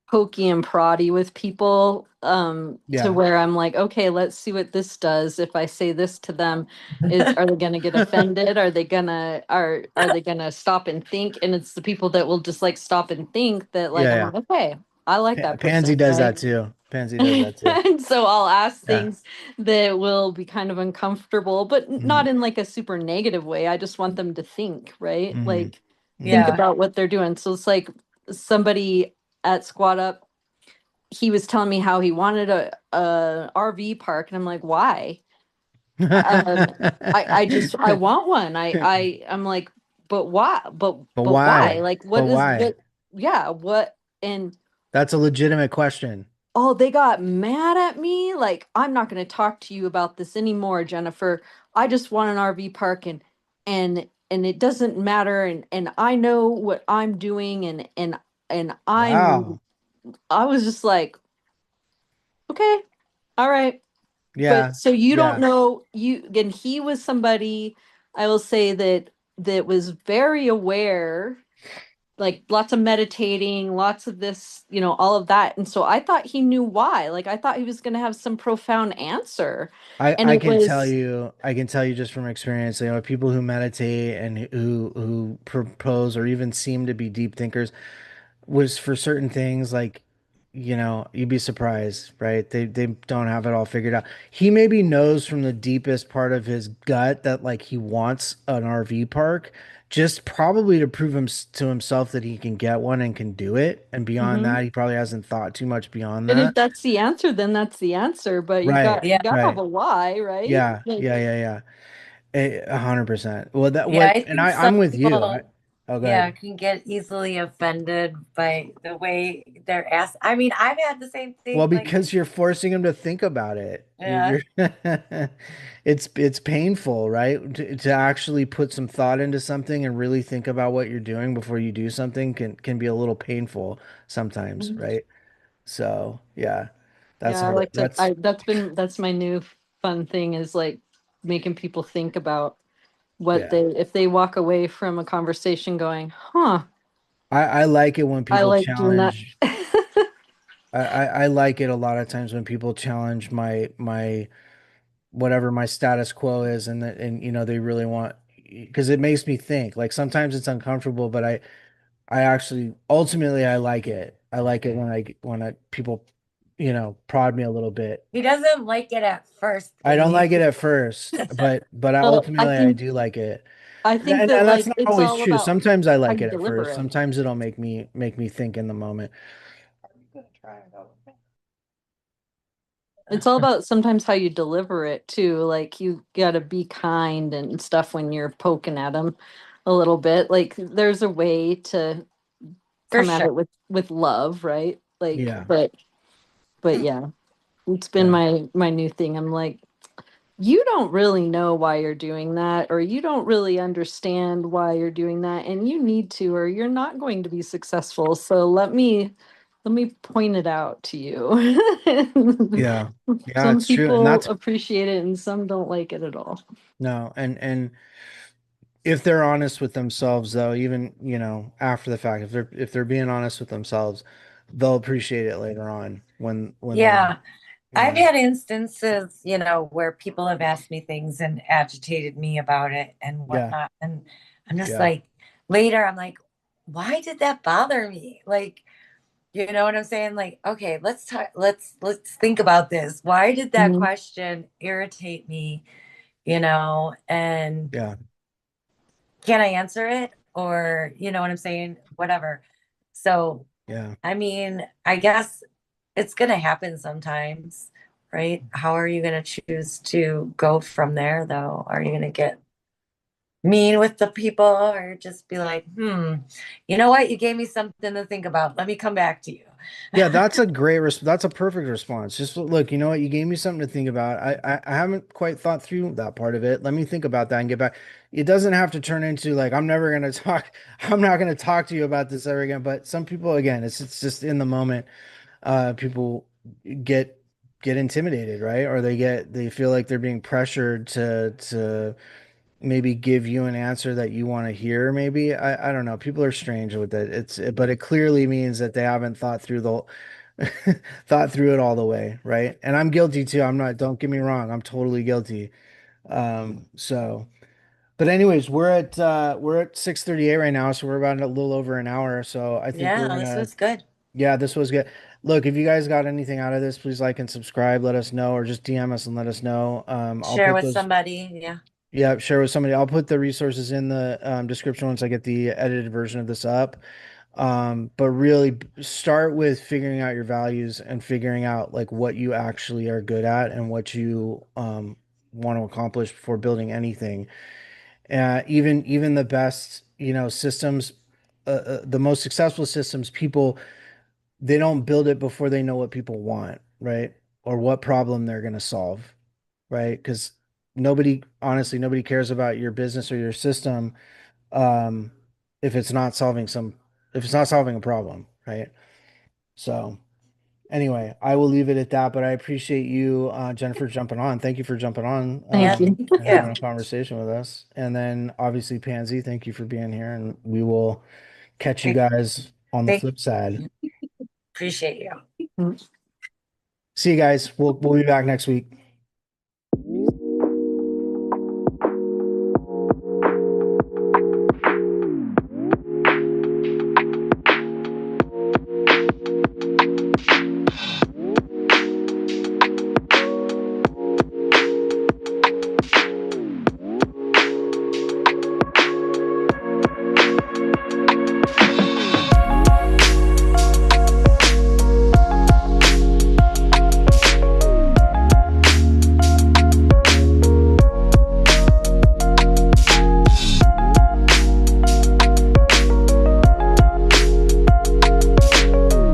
pokey and proddy with people to yeah. where I'm like, okay, let's see what this does. If I say this to them, is are they gonna get offended? Are they gonna stop and think? And it's the people that will just like stop and think that like Yeah, I'm yeah. like, okay, I like that Pansy person, does right? that too. Pansy does that too. And so I'll ask Yeah. things that will be kind of uncomfortable, but Hmm. not in like a super negative way. I just want them to think, right? Hmm. Like think Hmm. Yeah. about what they're doing. So it's like somebody at Squat Up, he was telling me how he wanted a RV park, and I'm like, why? Um, I want one. I'm like, but why? But But why? why? Like, But what is why? what? Yeah, what? And That's a legitimate question. oh, they got mad at me. Like, I'm not going to talk to you about this anymore, Jennifer. I just want an RV park, and it doesn't matter, and I know what I'm doing, and Wow. I was just like, okay, all right. But Yeah. so you don't Yeah. know you and he was somebody, I will say that was very aware, like lots of meditating, lots of this, all of that. And so I thought he knew why. Like I thought he was going to have some profound answer. And I it can tell was, you, I can tell you just from experience, people who meditate and who propose or even seem to be deep thinkers was for certain things like, you'd be surprised, right? They don't have it all figured out. He maybe knows from the deepest part of his gut that like he wants an RV park, just probably to prove to himself that he can get one and can do it. And beyond mhm. that, he probably hasn't thought too much beyond And if that. that's the answer, then that's the answer. But Right, you Yeah. got to have right. a why, right? Yeah, Like, yeah, yeah, yeah. 100%. Well, Yeah. I and think some I'm with you. people, Oh, go yeah, ahead. can get easily offended by the way they're asked. I mean, I've had the same Well, thing. Like, because you're forcing him to think about it. yeah. It's painful, right? To actually put some thought into something and really think about what you're doing before you do something can be a little painful sometimes, right? So, yeah. That's Yeah, I hard. like to that's my new fun thing is like making people think about what Yeah. if they walk away from a conversation going, huh, I like it when I people like doing that. challenge. I like it a lot of times when people challenge my whatever my status quo is, and they really want, because it makes me think. Like sometimes it's uncomfortable, but I actually ultimately I like it. I like it when I people prod me a little bit. He doesn't like it at first, I but don't he, like it at first, but Well, ultimately I do like it. I And, think and that and that's like not it's always all true. about Sometimes I how like you it at deliver first. it. Sometimes it'll make me think in the moment. It's all about sometimes how you deliver it too. Like you got to be kind and stuff when you're poking at them a little bit. Like there's a way to for come at sure. it with love, right? Like, Yeah. but yeah, it's been Yeah. my new thing. I'm like, you don't really know why you're doing that, or you don't really understand why you're doing that, and you need to, or you're not going to be successful. So let me point it out to you. Yeah. Yeah, Some it's true. And people that's appreciate it and some don't like it at all. no, and if they're honest with themselves though, even, after the fact, if they're being honest with themselves, they'll appreciate it later on when they're, Yeah. you I've know, had instances, where people have asked me things and agitated me about it and yeah, whatnot. And I'm just yeah, like, later, I'm like, why did that bother me? Like, you know what I'm saying? Like, okay, let's talk, let's think about this. Why did that Mhm. question irritate me? And yeah, can I answer it? Or, you know what I'm saying? Whatever. So, yeah. I mean, I guess it's going to happen sometimes, right? How are you going to choose to go from there, though? Are you going to get mean with the people or just be like, you know what? You gave me something to think about. Let me come back to you. Yeah, that's a perfect response. Just look, you know what? You gave me something to think about. I haven't quite thought through that part of it. Let me think about that and get back. It doesn't have to turn into like I'm never gonna talk, I'm not gonna talk to you about this ever again. But some people, again, it's just in the moment, people get get intimidated, right? Or they feel like they're being pressured to maybe give you an answer that you want to hear. Maybe I don't know. People are strange with it. But it clearly means that they haven't thought through the thought through it all the way, right? And I'm guilty too. I'm not, don't get me wrong, I'm totally guilty. So but anyways, we're at 6:38 right now, so we're about a little over an hour. So I think we're Yeah, this gonna, was good. yeah, this was good. Look, if you guys got anything out of this, please like and subscribe, let us know, or just DM us and let us know. I'll Share put with those, somebody. Yeah. yeah, share with somebody. I'll put the resources in the description once I get the edited version of this up. But really start with figuring out your values and figuring out like what you actually are good at and what you want to accomplish before building anything. Even the best, systems, the most successful systems, people, they don't build it before they know what people want, right? Or what problem they're going to solve, right? Because honestly, nobody cares about your business or your system, um, if it's not solving if it's not solving a problem, right? So anyway, I will leave it at that, but I appreciate you, Jennifer, jumping on. Thank you for jumping on, Yeah. Thank you. Thank and having you. a conversation with us. And then obviously Pansy, thank you for being here, and we will catch you Thank, guys on the thank flip side. Appreciate you. Mm. See you guys. We'll be back next week.